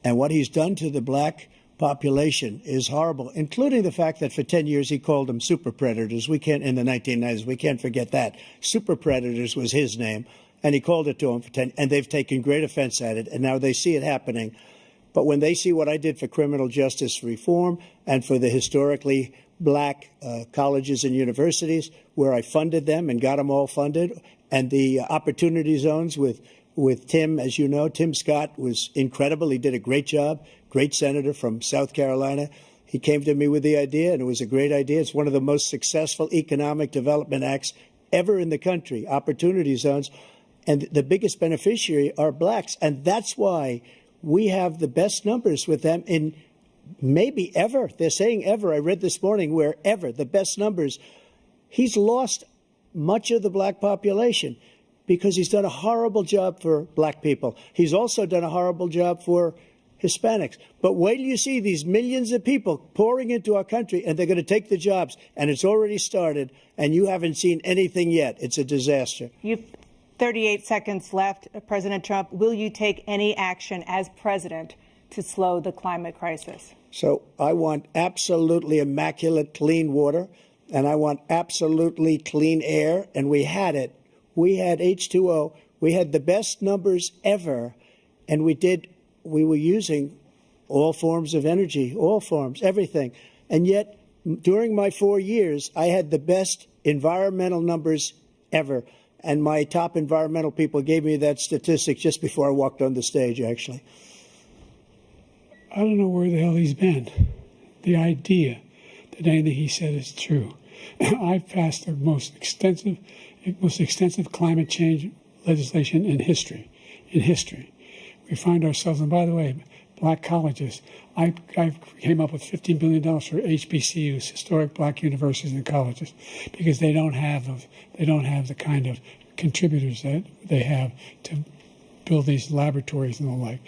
And what he's done to the black population is horrible, including the fact that for 10 years he called them super predators. We can't, in the 1990s, we can't forget that. Super predators was his name, and he called it to them for 10, and they've taken great offense at it, and now they see it happening. But when they see what I did for criminal justice reform and for the historically black colleges and universities, where I funded them and got them all funded, and the opportunity zones with Tim, as you know, Tim Scott was incredible. He did a great job. Great senator from South Carolina. He came to me with the idea, and it was a great idea. It's one of the most successful economic development acts ever in the country, opportunity zones. And the biggest beneficiary are blacks. And that's why we have the best numbers with them in maybe ever. They're saying ever. I read this morning where ever, the best numbers. He's lost much of the black population because he's done a horrible job for black people. He's also done a horrible job for Hispanics. But wait till you see these millions of people pouring into our country, and they're going to take the jobs, and it's already started, and you haven't seen anything yet. It's a disaster. You've 38 seconds left. President Trump, will you take any action as president to slow the climate crisis? So I want absolutely immaculate clean water, and I want absolutely clean air, and we had it. We had H2O. We had the best numbers ever, and we were using all forms of energy, all forms, everything. And yet, during my 4 years, I had the best environmental numbers ever. And my top environmental people gave me that statistic just before I walked on the stage, actually. I don't know where the hell he's been. The idea that anything he said is true. I've passed the most extensive climate change legislation in history. We find ourselves, and by the way, black colleges. I came up with $15 billion for HBCUs, historic black universities and colleges, because they don't have the kind of contributors that they have to build these laboratories and the like.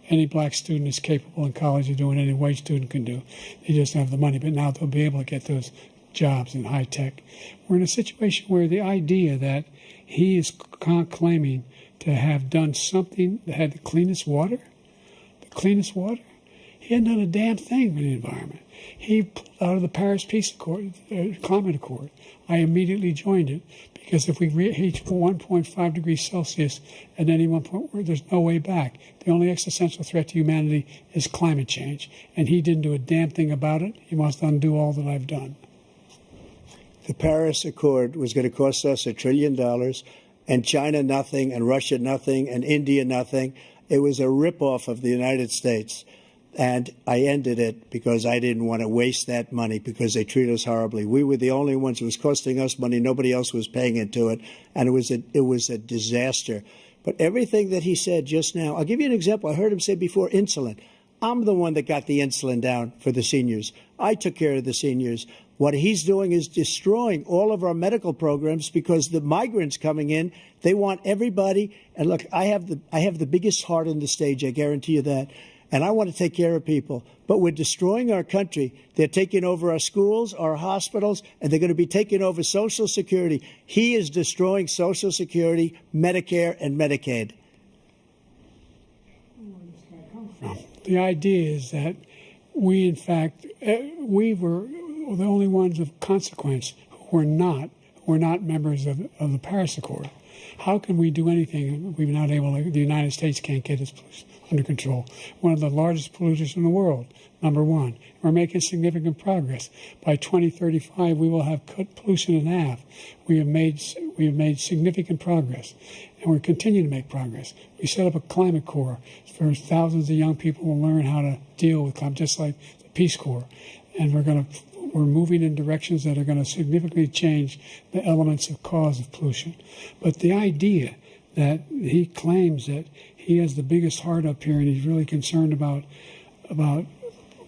Any black student is capable in college of doing any white student can do. They just don't have the money, but now they'll be able to get those jobs in high tech. We're in a situation where the idea that he is claiming to have done something that had the cleanest water. He hadn't done a damn thing with the environment. He pulled out of the Paris Climate Accord. I immediately joined it because if we reach 1.5 degrees Celsius at any one point, there's no way back. The only existential threat to humanity is climate change, and he didn't do a damn thing about it. He wants to undo all that I've done. The Paris Accord was going to cost us $1 trillion. And China nothing, and Russia nothing, and India nothing. It was a ripoff of the United States. And I ended it because I didn't want to waste that money because they treat us horribly. We were the only ones who was costing us money. Nobody else was paying into it. And it was a disaster. But everything that he said just now, I'll give you an example. I heard him say before insulin. I'm the one that got the insulin down for the seniors. I took care of the seniors. What he's doing is destroying all of our medical programs because the migrants coming in, they want everybody. And look, I have the biggest heart on the stage, I guarantee you that. And I want to take care of people. But we're destroying our country. They're taking over our schools, our hospitals, and they're going to be taking over Social Security. He is destroying Social Security, Medicare, and Medicaid. The idea is that we, in fact, we were the only ones of consequence who were not members of the Paris Accord. How can we do anything? We're not able to, the United States can't get its pollution under control. One of the largest polluters in the world, number one. We're making significant progress. By 2035, we will have cut pollution in half. We have made significant progress, and we're continuing to make progress. We set up a climate corps for thousands of young people to learn how to deal with climate, just like the Peace Corps. And we're moving in directions that are going to significantly change the elements of cause of pollution. But the idea that he claims that he has the biggest heart up here, and he's really concerned about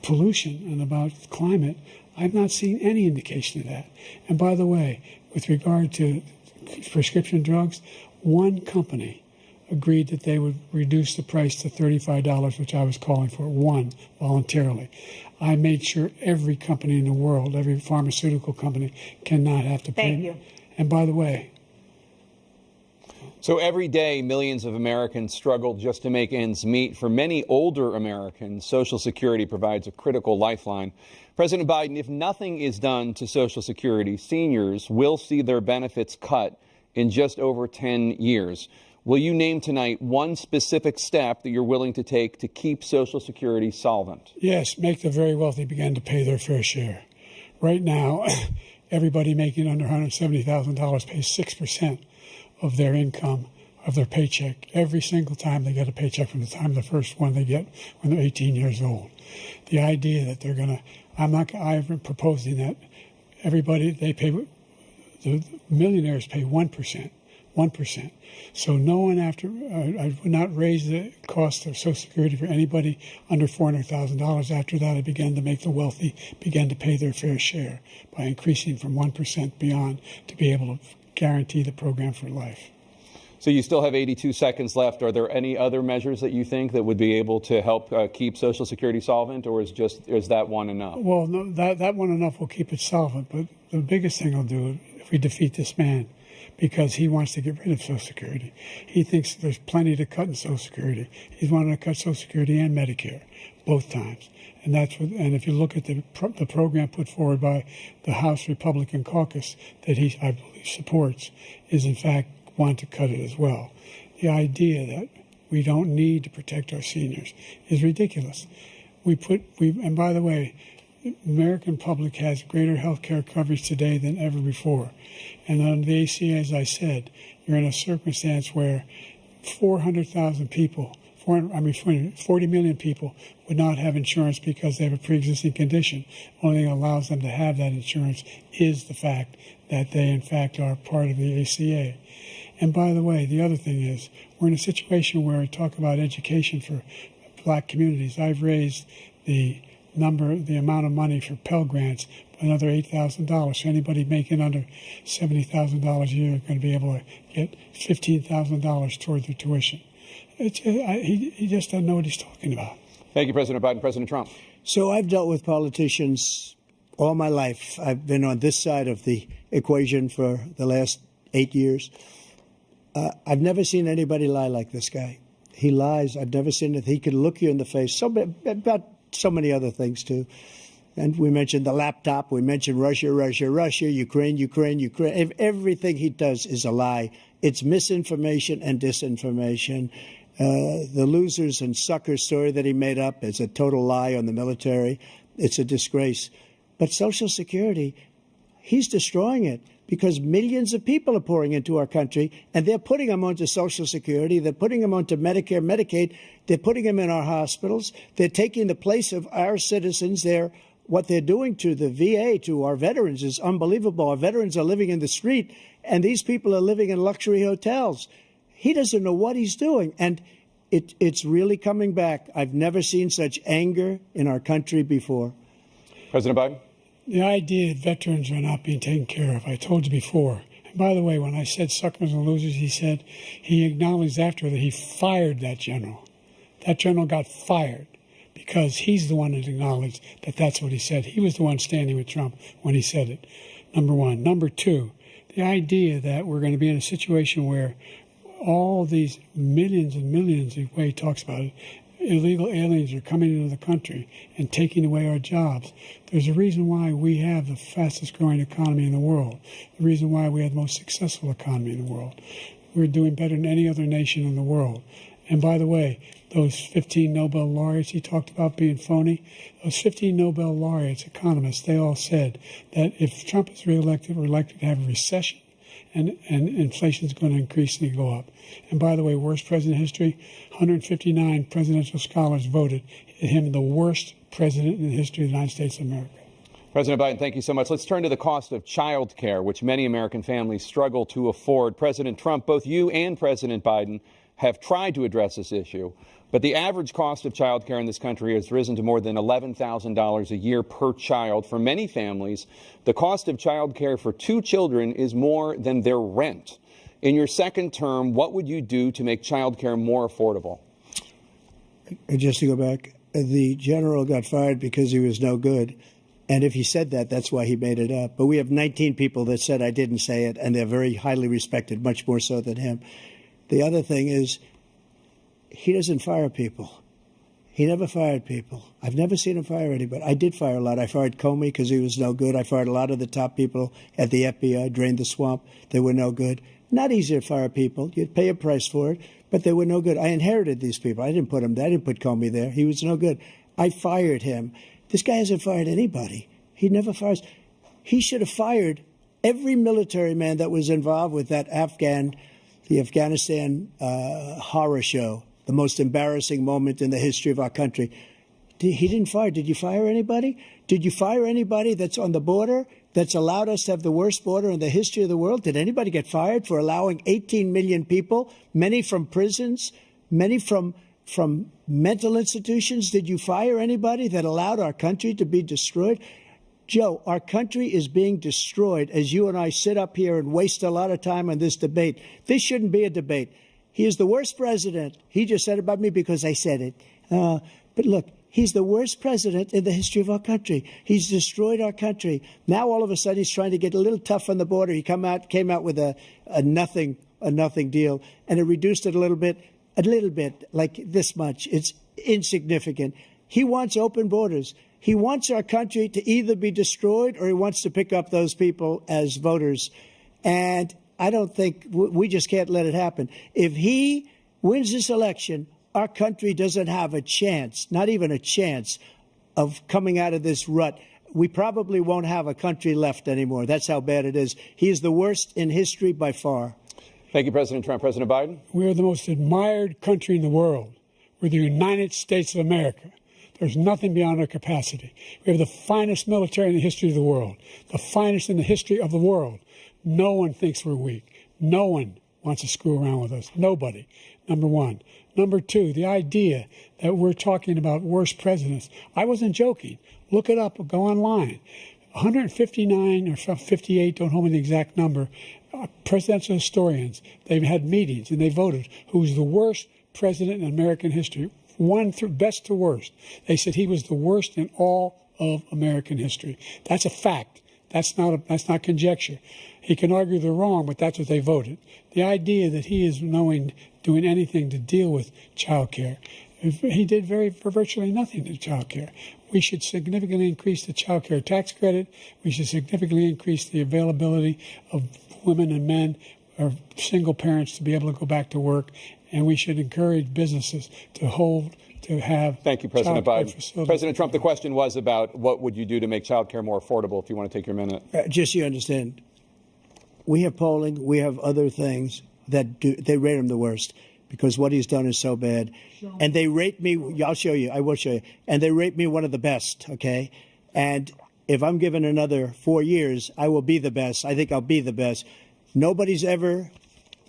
pollution and about climate. I've not seen any indication of that. And by the way, with regard to prescription drugs, one company agreed that they would reduce the price to $35, which I was calling for, one, voluntarily. I made sure every company in the world, every pharmaceutical company, cannot have to pay. Thank you. And by the way, so every day, millions of Americans struggle just to make ends meet. For many older Americans, Social Security provides a critical lifeline. President Biden, if nothing is done to Social Security, seniors will see their benefits cut in just over 10 years. Will you name tonight one specific step that you're willing to take to keep Social Security solvent? yes, make the very wealthy begin to pay their fair share. Right now, everybody making under $170,000 pays 6% of their income, of their paycheck, every single time they get a paycheck from the time the first one they get when they're 18 years old. The idea that they're going to, I've been proposing that everybody, the millionaires pay 1%. 1%. So no one I would not raise the cost of Social Security for anybody under $400,000. After that, I began to make the wealthy begin to pay their fair share by increasing from 1% beyond to be able to guarantee the program for life. So you still have 82 seconds left. Are there any other measures that you think that would be able to help keep Social Security solvent, or is that one enough? Well, no, that one enough will keep it solvent. But the biggest thing I'll do if we defeat this man, because he wants to get rid of Social Security. He thinks there's plenty to cut in Social Security. He's wanting to cut Social Security and Medicare, both times. And and if you look at the program put forward by the House Republican caucus that I believe supports, is in fact want to cut it as well. The idea that we don't need to protect our seniors is ridiculous. And by the way, the American public has greater health care coverage today than ever before. And on the ACA, as I said, you're in a circumstance where 400,000 people, 40 million people would not have insurance because they have a pre-existing condition. Only thing that allows them to have that insurance is the fact that they, in fact, are part of the ACA. And by the way, the other thing is, we're in a situation where we talk about education for black communities. I've raised the amount of money for Pell Grants by another $8,000. So anybody making under $70,000 a year is going to be able to get $15,000 toward their tuition. He just doesn't know what he's talking about. Thank you, President Biden. President Trump. So I've dealt with politicians all my life. I've been on this side of the equation for the last 8 years. I've never seen anybody lie like this guy. He lies. I've never seen it. He can look you in the face. About so many other things, too. And we mentioned the laptop. We mentioned Russia, Ukraine. Everything he does is a lie. It's misinformation and disinformation. The losers and suckers story that he made up is a total lie on the military. It's a disgrace. But Social Security, he's destroying it because millions of people are pouring into our country, and they're putting them onto Social Security. They're putting them onto Medicare, Medicaid. They're putting them in our hospitals. They're taking the place of our citizens. What they're doing to the VA, to our veterans, is unbelievable. Our veterans are living in the street, and these people are living in luxury hotels. He doesn't know what he's doing, and it's really coming back. I've never seen such anger in our country before. President Biden? The idea that veterans are not being taken care of, I told you before. And by the way, when I said suckers and losers, he acknowledged after that he fired that general. That general got fired because he's the one that acknowledged that that's what he said. He was the one standing with Trump when he said it, number one. Number two, the idea that we're going to be in a situation where all these millions and millions, the way he talks about it, illegal aliens are coming into the country and taking away our jobs. There's a reason why we have the fastest growing economy in the world, the reason why we have the most successful economy in the world. We're doing better than any other nation in the world. And by the way, those 15 Nobel laureates he talked about being phony, those 15 Nobel laureates, economists, they all said that if Trump is reelected, we're likely to have a recession and inflation is going to increasingly go up. And by the way, worst president in history, 159 presidential scholars voted him the worst president in the history of the United States of America. President Biden, thank you so much. Let's turn to the cost of child care, which many American families struggle to afford. President Trump, both you and President Biden have tried to address this issue. But the average cost of child care in this country has risen to more than $11,000 a year per child. For many families, the cost of child care for 2 children is more than their rent. In your second term, what would you do to make child care more affordable? Just to go back, the general got fired because he was no good. And if he said that, that's why he made it up. But we have 19 people that said I didn't say it, and they're very highly respected, much more so than him. The other thing is, he doesn't fire people. He never fired people. I've never seen him fire anybody. I did fire a lot. I fired Comey because he was no good. I fired a lot of the top people at the FBI, drained the swamp. They were no good. Not easy to fire people. You'd pay a price for it, but they were no good. I inherited these people. I didn't put them there. I didn't put Comey there. He was no good. I fired him. This guy hasn't fired anybody. He never fires. He should have fired every military man that was involved with that the Afghanistan horror show, the most embarrassing moment in the history of our country. He didn't fire. Did you fire anybody? Did you fire anybody that's on the border that's allowed us to have the worst border in the history of the world? Did anybody get fired for allowing 18 million people, many from prisons, many from mental institutions? Did you fire anybody that allowed our country to be destroyed? Joe, our country is being destroyed as you and I sit up here and waste a lot of time on this debate. This shouldn't be a debate. He is the worst president. He just said about me because I said it. But look, he's the worst president in the history of our country. He's destroyed our country. Now all of a sudden he's trying to get a little tough on the border. He came out with a nothing deal, and it reduced it a little bit, like this much. It's insignificant. He wants open borders. He wants our country to either be destroyed or he wants to pick up those people as voters. And I don't think we just can't let it happen. If he wins this election, our country doesn't have a chance, not even a chance, of coming out of this rut. We probably won't have a country left anymore. That's how bad it is. He is the worst in history by far. Thank you, President Trump. President Biden? We are the most admired country in the world. We're the United States of America. There's nothing beyond our capacity. We have the finest military in the history of the world, the finest in the history of the world. No one thinks we're weak. No one wants to screw around with us. Nobody, number one. Number two, the idea that we're talking about worst presidents. I wasn't joking. Look it up or go online. 159 or 58, don't hold me the exact number, presidential historians, they've had meetings and they voted who's the worst president in American history. One through best to worst. They said he was the worst in all of American history. That's a fact. That's not conjecture. He can argue they're wrong, but that's what they voted. The idea that he is doing anything to deal with child care, he did virtually nothing to child care. We should significantly increase the child care tax credit. We should significantly increase the availability of women and men or single parents to be able to go back to work. And we should encourage businesses to have. Thank you, President Biden. President Trump, the question was about what would you do to make child care more affordable, if you want to take your minute. Just so you understand, we have polling, we have other things that they rate him the worst because what he's done is so bad. And they rate me, I'll show you, I will show you, and they rate me one of the best, okay? And if I'm given another 4 years, I will be the best. I think I'll be the best. Nobody's ever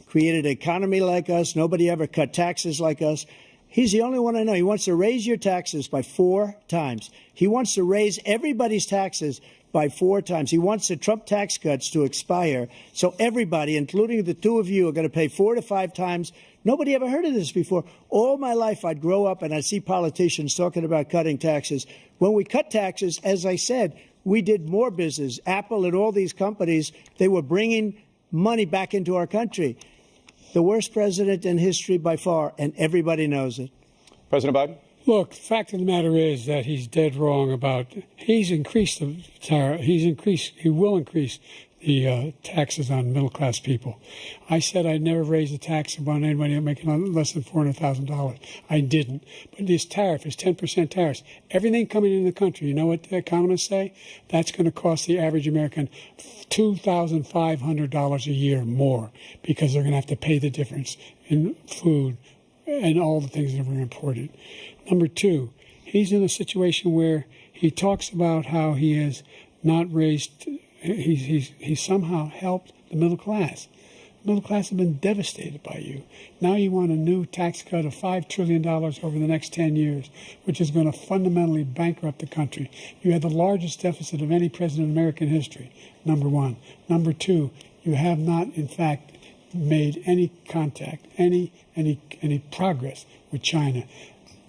created an economy like us. Nobody ever cut taxes like us. He's the only one I know. He wants to raise your taxes by 4 times. He wants to raise everybody's taxes by 4 times. He wants the Trump tax cuts to expire. So everybody, including the two of you, are going to pay 4 to 5 times. Nobody ever heard of this before. All my life, I'd grow up and I'd see politicians talking about cutting taxes. When we cut taxes, as I said, we did more business. Apple and all these companies, they were bringing money back into our country. The worst president in history by far, and everybody knows it. President Biden? Look, the fact of the matter is that he's dead wrong about, he's increased the tariff, he will increase the taxes on middle-class people. I said I'd never raise the tax on anybody making less than $400,000. I didn't. But this tariff is 10% tariffs. Everything coming into the country, you know what the economists say? That's going to cost the average American $2,500 a year more because they're going to have to pay the difference in food and all the things that are important. Number two, he's in a situation where he talks about how he has not raised, he's somehow helped the middle class. Middle class have been devastated by you. Now you want a new tax cut of $5 trillion over the next 10 years, which is going to fundamentally bankrupt the country. You had the largest deficit of any president in American history, number one. Number two, you have not, in fact, made any contact, any progress with China.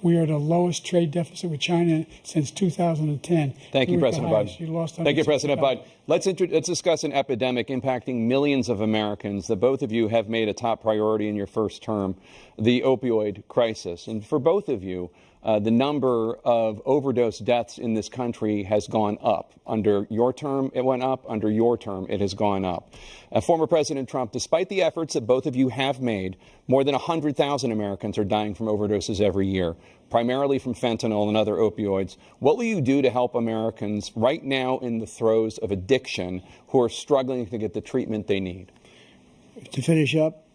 We are the lowest trade deficit with China since 2010. Thank you, President Biden. Thank you, President Biden. Let's discuss an epidemic impacting millions of Americans that both of you have made a top priority in your first term, the opioid crisis. And for both of you, the number of overdose deaths in this country has gone up. Under your term, it went up. Under your term, it has gone up. Former President Trump, despite the efforts that both of you have made, more than 100,000 Americans are dying from overdoses every year, primarily from fentanyl and other opioids. What will you do to help Americans right now in the throes of addiction who are struggling to get the treatment they need? To finish up,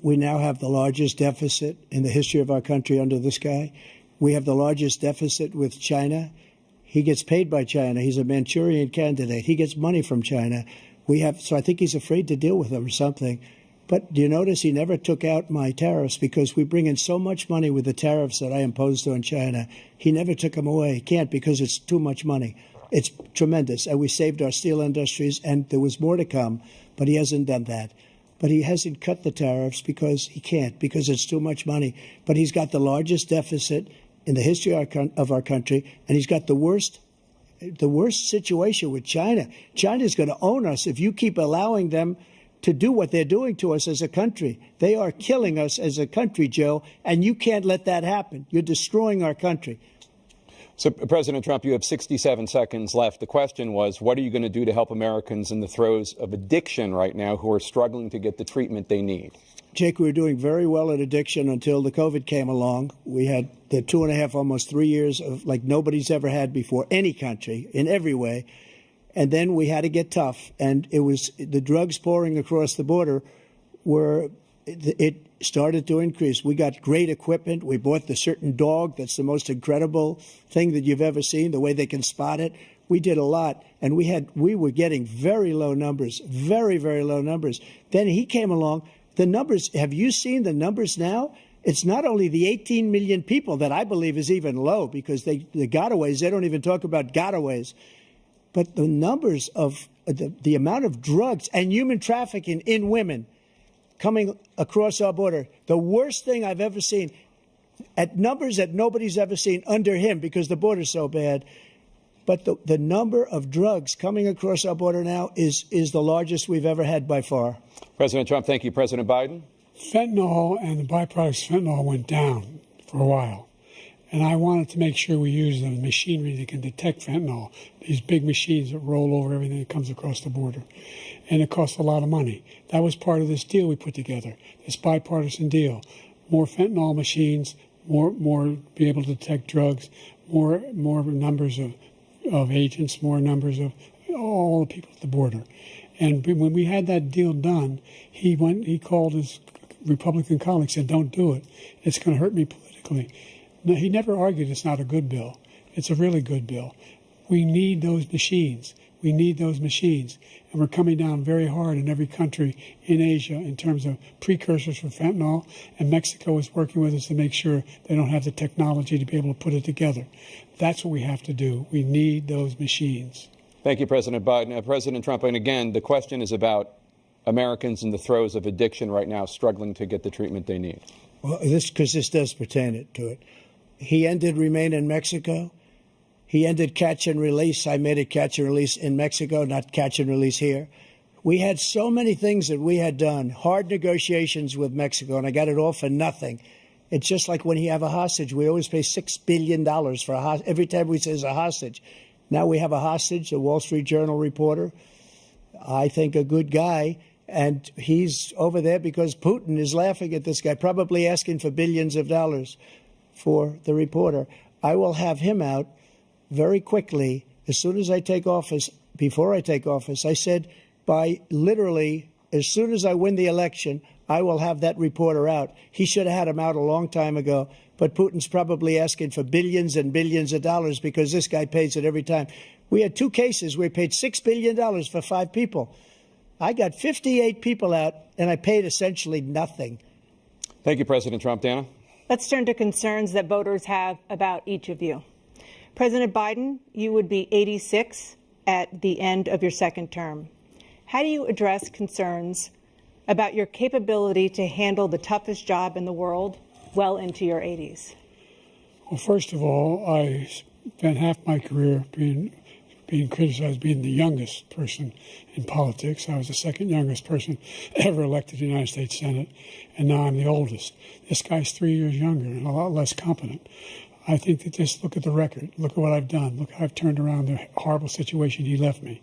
we now have the largest deficit in the history of our country under this guy. We have the largest deficit with China. He gets paid by China. He's a Manchurian candidate. He gets money from China. So I think he's afraid to deal with them or something. But do you notice he never took out my tariffs because we bring in so much money with the tariffs that I imposed on China. He never took them away. He can't because it's too much money. It's tremendous. And we saved our steel industries, and there was more to come, but he hasn't done that. But he hasn't cut the tariffs because he can't, because it's too much money. But he's got the largest deficit in the history of our country, and he's got the worst situation with China. China's going to own us if you keep allowing them to do what they're doing to us as a country. They are killing us as a country, Joe, and you can't let that happen. You're destroying our country. So, President Trump, you have 67 seconds left. The question was, what are you going to do to help Americans in the throes of addiction right now who are struggling to get the treatment they need? Jake, we were doing very well at addiction until the COVID came along. We had the 2.5, almost 3 years of like nobody's ever had before, any country, in every way. And then we had to get tough. And it was the drugs pouring across the border it started to increase. We got great equipment. We bought the certain dog that's the most incredible thing that you've ever seen, the way they can spot it. We did a lot, and we were getting very low numbers, very, very low numbers. Then he came along. The numbers, have you seen the numbers now? It's not only the 18 million people that I believe is even low because the gotaways, they don't even talk about gotaways. But the numbers of the amount of drugs and human trafficking in women coming across our border, the worst thing I've ever seen, at numbers that nobody's ever seen under him because the border's so bad. But the number of drugs coming across our border now is the largest we've ever had by far. President Trump, thank you. President Biden? Fentanyl and the byproducts of fentanyl went down for a while. And I wanted to make sure we use the machinery that can detect fentanyl, these big machines that roll over everything that comes across the border. And it costs a lot of money. That was part of this deal we put together, this bipartisan deal. More fentanyl machines, more be able to detect drugs, more numbers of agents, more numbers of all the people at the border. And when we had that deal done, he called his Republican colleagues, said, don't do it. It's going to hurt me politically. No, he never argued it's not a good bill. It's a really good bill. We need those machines. We need those machines. And we're coming down very hard in every country in Asia in terms of precursors for fentanyl. And Mexico is working with us to make sure they don't have the technology to be able to put it together. That's what we have to do. We need those machines. Thank you, President Biden. President Trump, and again, the question is about Americans in the throes of addiction right now struggling to get the treatment they need. Well, this does pertain to it. He ended Remain in Mexico. He ended catch and release. I made it catch and release in Mexico, not catch and release here. We had so many things that we had done, hard negotiations with Mexico, and I got it all for nothing. It's just like when you have a hostage. We always pay $6 billion for a hostage. Every time we say it's a hostage. Now we have a hostage, a Wall Street Journal reporter, I think a good guy, and he's over there because Putin is laughing at this guy, probably asking for billions of dollars for the reporter. I will have him out very quickly as soon as I take office. Before I take office, I said by literally as soon as I win the election, I will have that reporter out. He should have had him out a long time ago, but Putin's probably asking for billions and billions of dollars because this guy pays it every time. We had 2 cases where we paid $6 billion for 5 people. I got 58 people out, and I paid essentially nothing. Thank you, President Trump. Dana? Let's turn to concerns that voters have about each of you. President Biden, you would be 86 at the end of your second term. How do you address concerns about your capability to handle the toughest job in the world well into your 80s? Well, first of all, I spent half my career being criticized being the youngest person in politics. I was the second youngest person ever elected to the United States Senate, and now I'm the oldest. This guy's 3 years younger and a lot less competent. I think that just look at the record. Look at what I've done. Look how I've turned around the horrible situation he left me.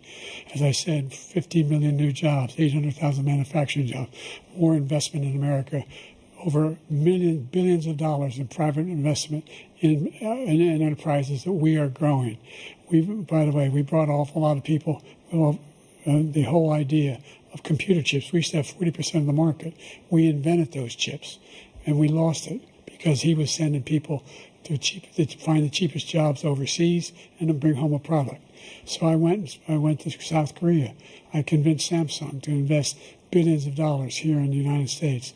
As I said, 15 million new jobs, 800,000 manufacturing jobs, more investment in America, over billions of dollars in private investment in enterprises that we are growing. By the way, we brought an awful lot of people. The whole idea of computer chips, we used to have 40% of the market. We invented those chips, and we lost it because he was sending people to find the cheapest jobs overseas and to bring home a product. So I went to South Korea. I convinced Samsung to invest billions of dollars here in the United States.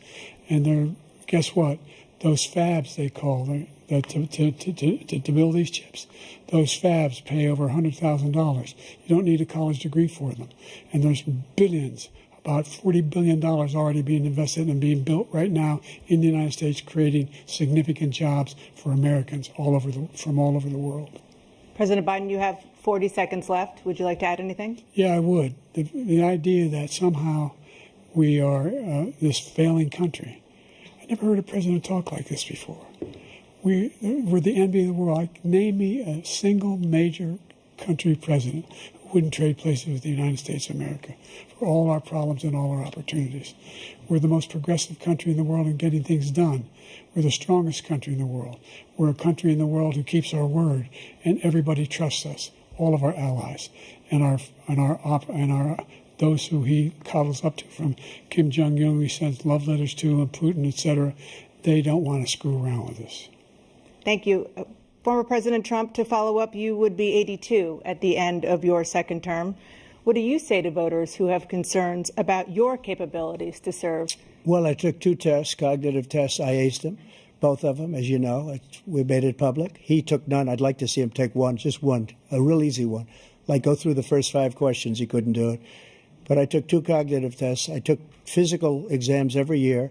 And guess what? Those fabs, they call them, to build these chips, those fabs pay over $100,000. You don't need a college degree for them. And there's billions, about $40 billion already being invested and being built right now in the United States, creating significant jobs for Americans from all over the world. President Biden, you have 40 seconds left. Would you like to add anything? Yeah, I would. The idea that somehow we are this failing country. I never heard a president talk like this before. We're the envy of the world. Name me a single major country president who wouldn't trade places with the United States of America for all our problems and all our opportunities. We're the most progressive country in the world in getting things done. We're the strongest country in the world. We're a country in the world who keeps our word, and everybody trusts us, all of our allies, and those who he coddles up to, from Kim Jong-un, who he sends love letters to, and Putin, etc. They don't want to screw around with us. Thank you. Former President Trump, to follow up, you would be 82 at the end of your second term. What do you say to voters who have concerns about your capabilities to serve? Well, I took 2 tests, cognitive tests. I aced them, both of them, as you know. We made it public. He took none. I'd like to see him take one, just one, a real easy one. Like go through the first 5 questions. He couldn't do it. But I took 2 cognitive tests. I took physical exams every year.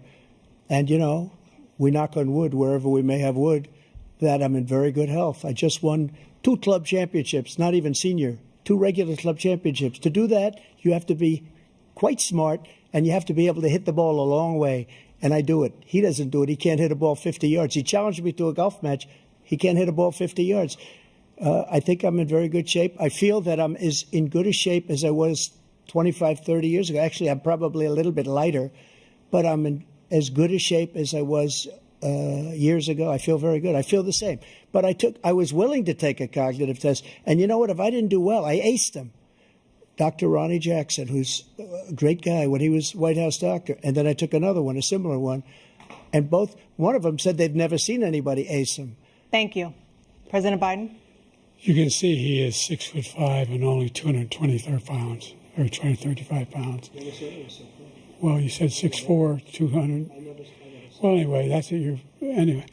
And, you know, we knock on wood wherever we may have wood, that I'm in very good health. I just won 2 club championships, not even senior, 2 regular club championships. To do that, you have to be quite smart, and you have to be able to hit the ball a long way. And I do it. He doesn't do it. He can't hit a ball 50 yards. He challenged me to a golf match. He can't hit a ball 50 yards. I think I'm in very good shape. I feel that I'm as in good a shape as I was 25, 30 years ago. Actually, I'm probably a little bit lighter, but I'm in as good a shape as I was years ago. I feel very good. I feel the same. But I was willing to take a cognitive test. And you know what? If I didn't do well, I aced them. Dr. Ronnie Jackson, who's a great guy when he was White House doctor. And then I took another one, a similar one. And one of them said they've never seen anybody ace them. Thank you. President Biden? You can see he is 6'5" and only 223 pounds, or 235 pounds. Well, you said 6'4", 200. Well, anyway, that's what anyway,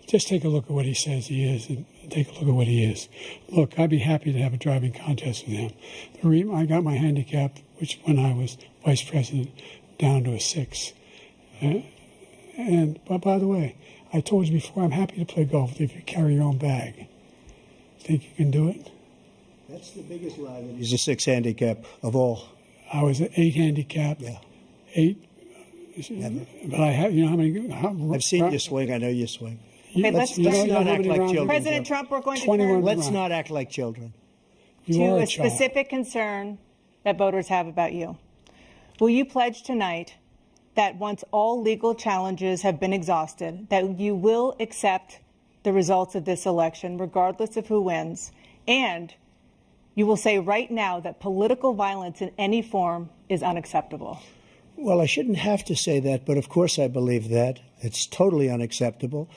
just take a look at what he says he is, and take a look at what he is. Look, I'd be happy to have a driving contest with him. I got my handicap, which when I was vice president, down to a 6. But by the way, I told you before, I'm happy to play golf if you carry your own bag. Think you can do it? That's the biggest lie. He's a 6 handicap of all. I was an 8 handicap. Yeah. 8. But I have, you know how many? I've seen you swing. I know you swing. Okay, let's not act like children. President Trump, we're going to turn Let's not act like children. to a specific concern that voters have about you. Will you pledge tonight that once all legal challenges have been exhausted, that you will accept the results of this election, regardless of who wins, and you will say right now that political violence in any form is unacceptable? Well, I shouldn't have to say that, but of course I believe that. It's totally unacceptable.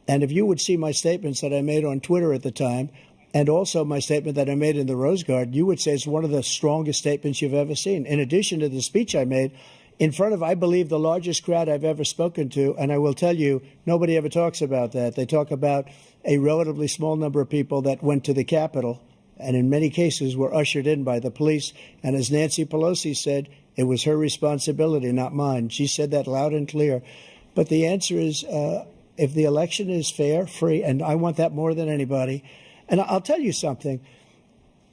And if you would see my statements that I made on Twitter at the time, And also my statement that I made in the Rose Garden, you would say is one of the strongest statements you've ever seen. In addition to the speech I made in front of, I believe, the largest crowd I've ever spoken to. And I will tell you, nobody ever talks about that. They talk about a relatively small number of people that went to the Capitol and in many cases were ushered in by the police. And as Nancy Pelosi said, it was her responsibility, not mine. She said that loud and clear. But the answer is, if the election is fair, free, and I want that more than anybody. And I'll tell you something.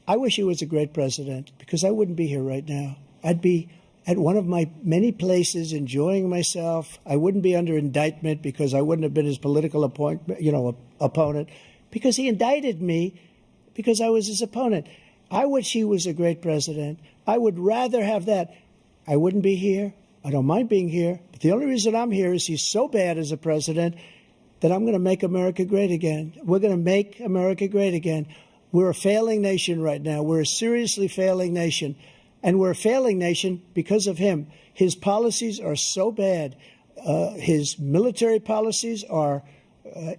I wish he was a great president because I wouldn't be here right now. I'd be at one of my many places enjoying myself. I wouldn't be under indictment because I wouldn't have been his political opponent because he indicted me because I was his opponent. I wish he was a great president. I would rather have that. I wouldn't be here. I don't mind being here. But the only reason I'm here is he's so bad as a president that I'm going to make America great again. We're going to make America great again. We're a failing nation right now. We're a seriously failing nation. And we're a failing nation because of him. His policies are so bad. His military policies are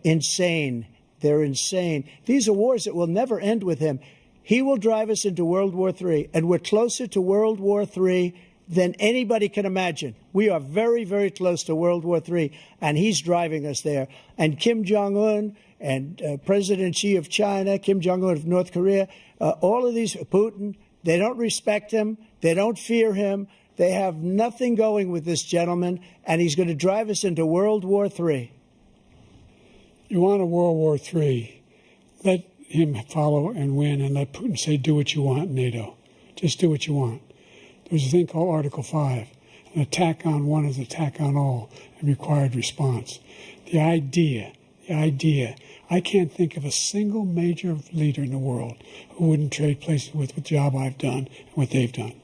insane. They're insane. These are wars that will never end with him. He will drive us into World War III. And we're closer to World War III than anybody can imagine. We are very, very close to World War III, and he's driving us there. And Kim Jong-un and President Xi of China, Kim Jong-un of North Korea, all of these, Putin, they don't respect him. They don't fear him. They have nothing going with this gentleman, and he's going to drive us into World War III. You want a World War III, let him follow and win, and let Putin say, do what you want, NATO. Just do what you want. There's a thing called Article 5. An attack on one is an attack on all, and required response. The idea, I can't think of a single major leader in the world who wouldn't trade places with the job I've done and what they've done.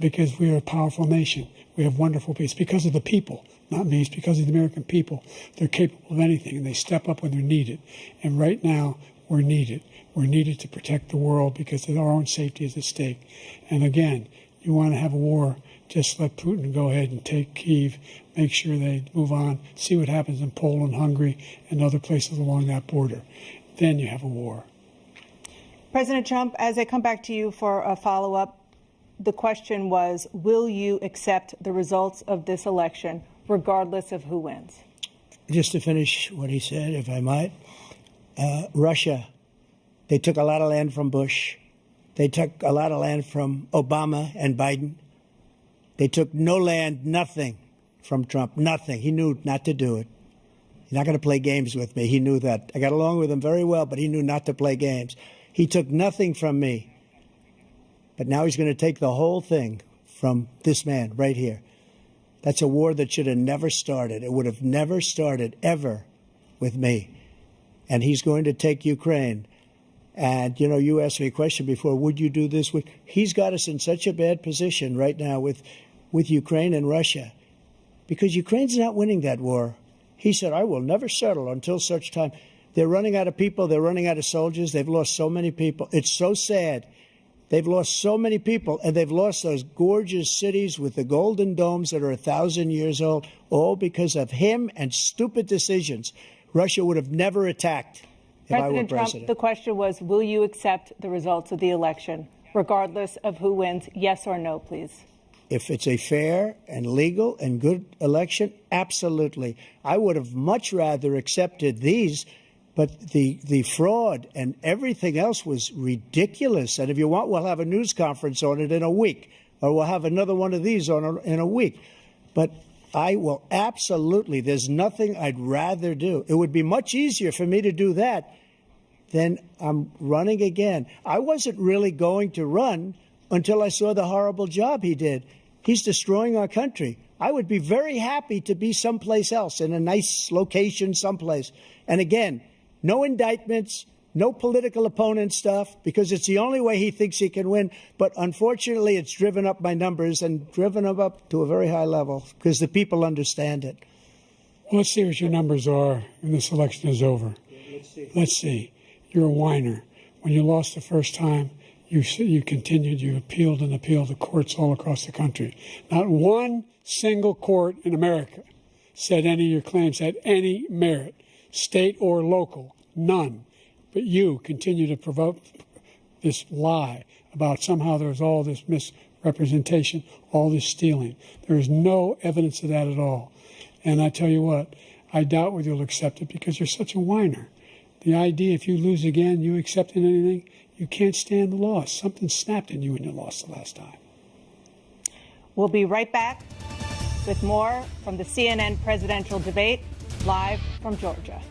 Because we are a powerful nation. We have wonderful people. It's because of the people, not me. It's because of the American people. They're capable of anything, and they step up when they're needed. And right now, we're needed. We're needed to protect the world because our own safety is at stake. And again, you want to have a war, just let Putin go ahead and take Kyiv, make sure they move on, see what happens in Poland, Hungary, and other places along that border. Then you have a war. President Trump, as I come back to you for a follow-up, the question was, will you accept the results of this election, regardless of who wins? Just to finish what he said, if I might, Russia, they took a lot of land from Bush. They took a lot of land from Obama and Biden. They took no land, nothing from Trump, nothing. He knew not to do it. He's not going to play games with me. He knew that. I got along with him very well, but he knew not to play games. He took nothing from me. But now he's going to take the whole thing from this man right here. That's a war that should have never started. It would have never started ever with me. And he's going to take Ukraine. And, you know, you asked me a question before, would you do this? He's got us in such a bad position right now with Ukraine and Russia because Ukraine's not winning that war. He said, I will never settle until such time. They're running out of people. They're running out of soldiers. They've lost so many people. It's so sad. They've lost so many people, and they've lost those gorgeous cities with the golden domes that are 1,000 years old, all because of him and stupid decisions. Russia would have never attacked. President Trump, the question was, will you accept the results of the election, regardless of who wins? Yes or no, please. If it's a fair and legal and good election, absolutely. I would have much rather accepted these, but the fraud and everything else was ridiculous. And if you want, we'll have a news conference on it in a week, or we'll have another one of these in a week. But I will absolutely, there's nothing I'd rather do. It would be much easier for me to do that than I'm running again. I wasn't really going to run until I saw the horrible job he did. He's destroying our country. I would be very happy to be someplace else, in a nice location someplace. And again, no indictments, no political opponent stuff, because it's the only way he thinks he can win. But unfortunately, it's driven up my numbers and driven them up to a very high level because the people understand it. Well, let's see what your numbers are when this election is over. Let's see. You're a whiner. When you lost the first time, you continued, you appealed and appealed to courts all across the country. Not one single court in America said any of your claims had any merit, state or local, none. But you continue to provoke this lie about somehow there was all this misrepresentation, all this stealing. There is no evidence of that at all. And I tell you what, I doubt whether you'll accept it because you're such a whiner. The idea if you lose again, you accepting anything, you can't stand the loss. Something snapped in you when you lost the last time. We'll be right back with more from the CNN presidential debate, live from Georgia.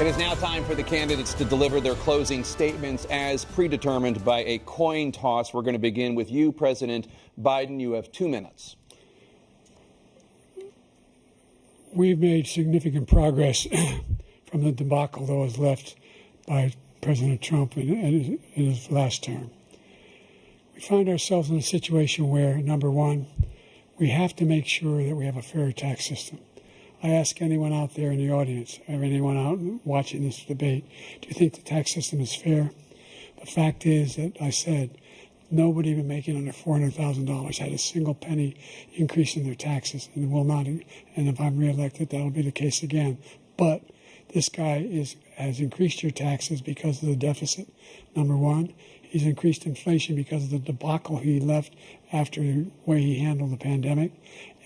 It is now time for the candidates to deliver their closing statements as predetermined by a coin toss. We're going to begin with you, President Biden. You have 2 minutes. We've made significant progress from the debacle that was left by President Trump in his last term. We find ourselves in a situation where, number one, we have to make sure that we have a fair tax system. I ask anyone out there in the audience, or anyone out watching this debate, do you think the tax system is fair? The fact is that I said nobody even making under $400,000 had a single penny increase in their taxes, and will not. And if I'm reelected, that'll be the case again. But this guy has increased your taxes because of the deficit. Number one, He's increased inflation because of the debacle he left after the way he handled the pandemic.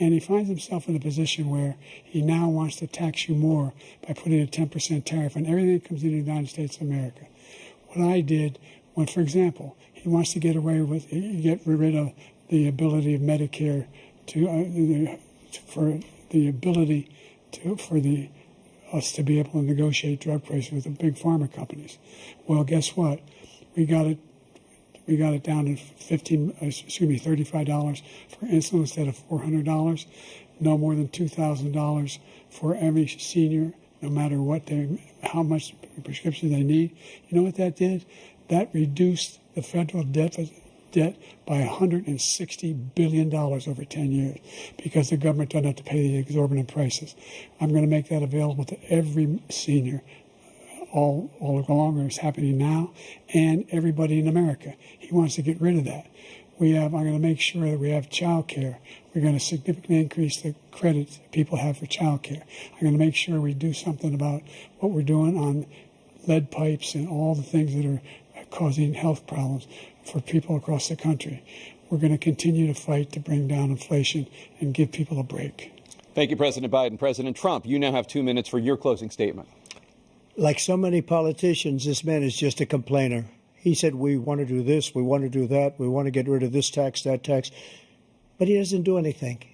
And he finds himself in a position where he now wants to tax you more by putting a 10% tariff on everything that comes into the United States of America. What I did, when, for example, he wants to get rid of the ability of Medicare us to be able to negotiate drug prices with the big pharma companies. Well, guess what? We got it down to $35 for insulin instead of $400. No more than $2,000 for every senior, no matter how much prescription they need. You know what that did? That reduced the federal debt by $160 billion over 10 years because the government doesn't have to pay the exorbitant prices. I'm going to make that available to every senior all along, it's happening now, and everybody in America. He wants to get rid of that. I'm going to make sure that we have child care. We're going to significantly increase the credit people have for child care. I'm going to make sure we do something about what we're doing on lead pipes and all the things that are causing health problems for people across the country. We're going to continue to fight to bring down inflation and give people a break. Thank you, President Biden. President Trump, you now have 2 minutes for your closing statement. Like so many politicians, this man is just a complainer. He said, we want to do this, we want to do that, we want to get rid of this tax, that tax. But he doesn't do anything.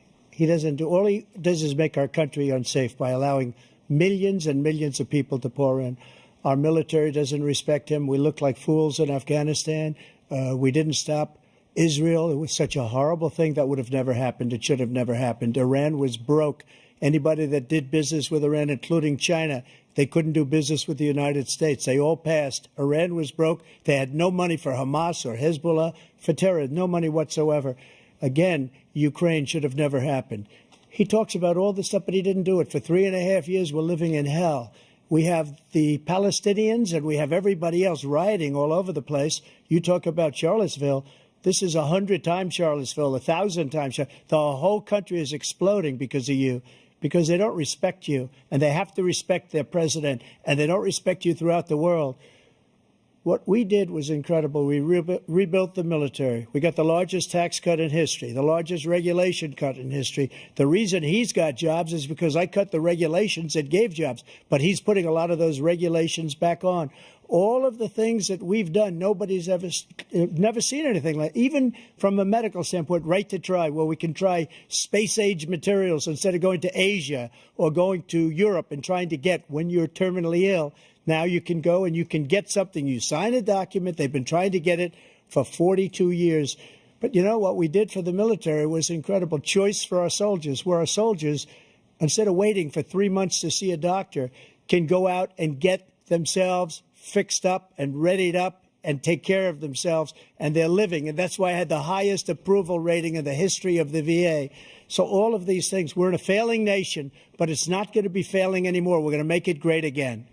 All he does is make our country unsafe by allowing millions and millions of people to pour in. Our military doesn't respect him. We look like fools in Afghanistan. We didn't stop Israel. It was such a horrible thing that would have never happened. It should have never happened. Iran was broke. Anybody that did business with Iran, including China, they couldn't do business with the United States. They all passed. Iran was broke. They had no money for Hamas or Hezbollah, for terror, no money whatsoever. Again, Ukraine should have never happened. He talks about all this stuff, but he didn't do it. For 3.5 years, we're living in hell. We have the Palestinians and we have everybody else rioting all over the place. You talk about Charlottesville. This is 100 times Charlottesville, 1,000 times. The whole country is exploding because of you, because they don't respect you, and they have to respect their president, and they don't respect you throughout the world. What we did was incredible. We rebuilt the military. We got the largest tax cut in history, the largest regulation cut in history. The reason he's got jobs is because I cut the regulations that gave jobs, but he's putting a lot of those regulations back on. All of the things that we've done, nobody's never seen anything like. Even from a medical standpoint, right to try, where we can try space-age materials instead of going to Asia or going to Europe and trying to get when you're terminally ill. Now you can go and you can get something. You sign a document. They've been trying to get it for 42 years. But you know what we did for the military was incredible. Choice for our soldiers, where our soldiers, instead of waiting for 3 months to see a doctor, can go out and get themselves fixed up and readied up and take care of themselves, and they're living. And that's why I had the highest approval rating in the history of the VA. So all of these things, we're in a failing nation, but it's not going to be failing anymore. We're going to make it great again.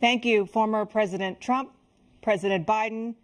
Thank you, former President Trump, President Biden.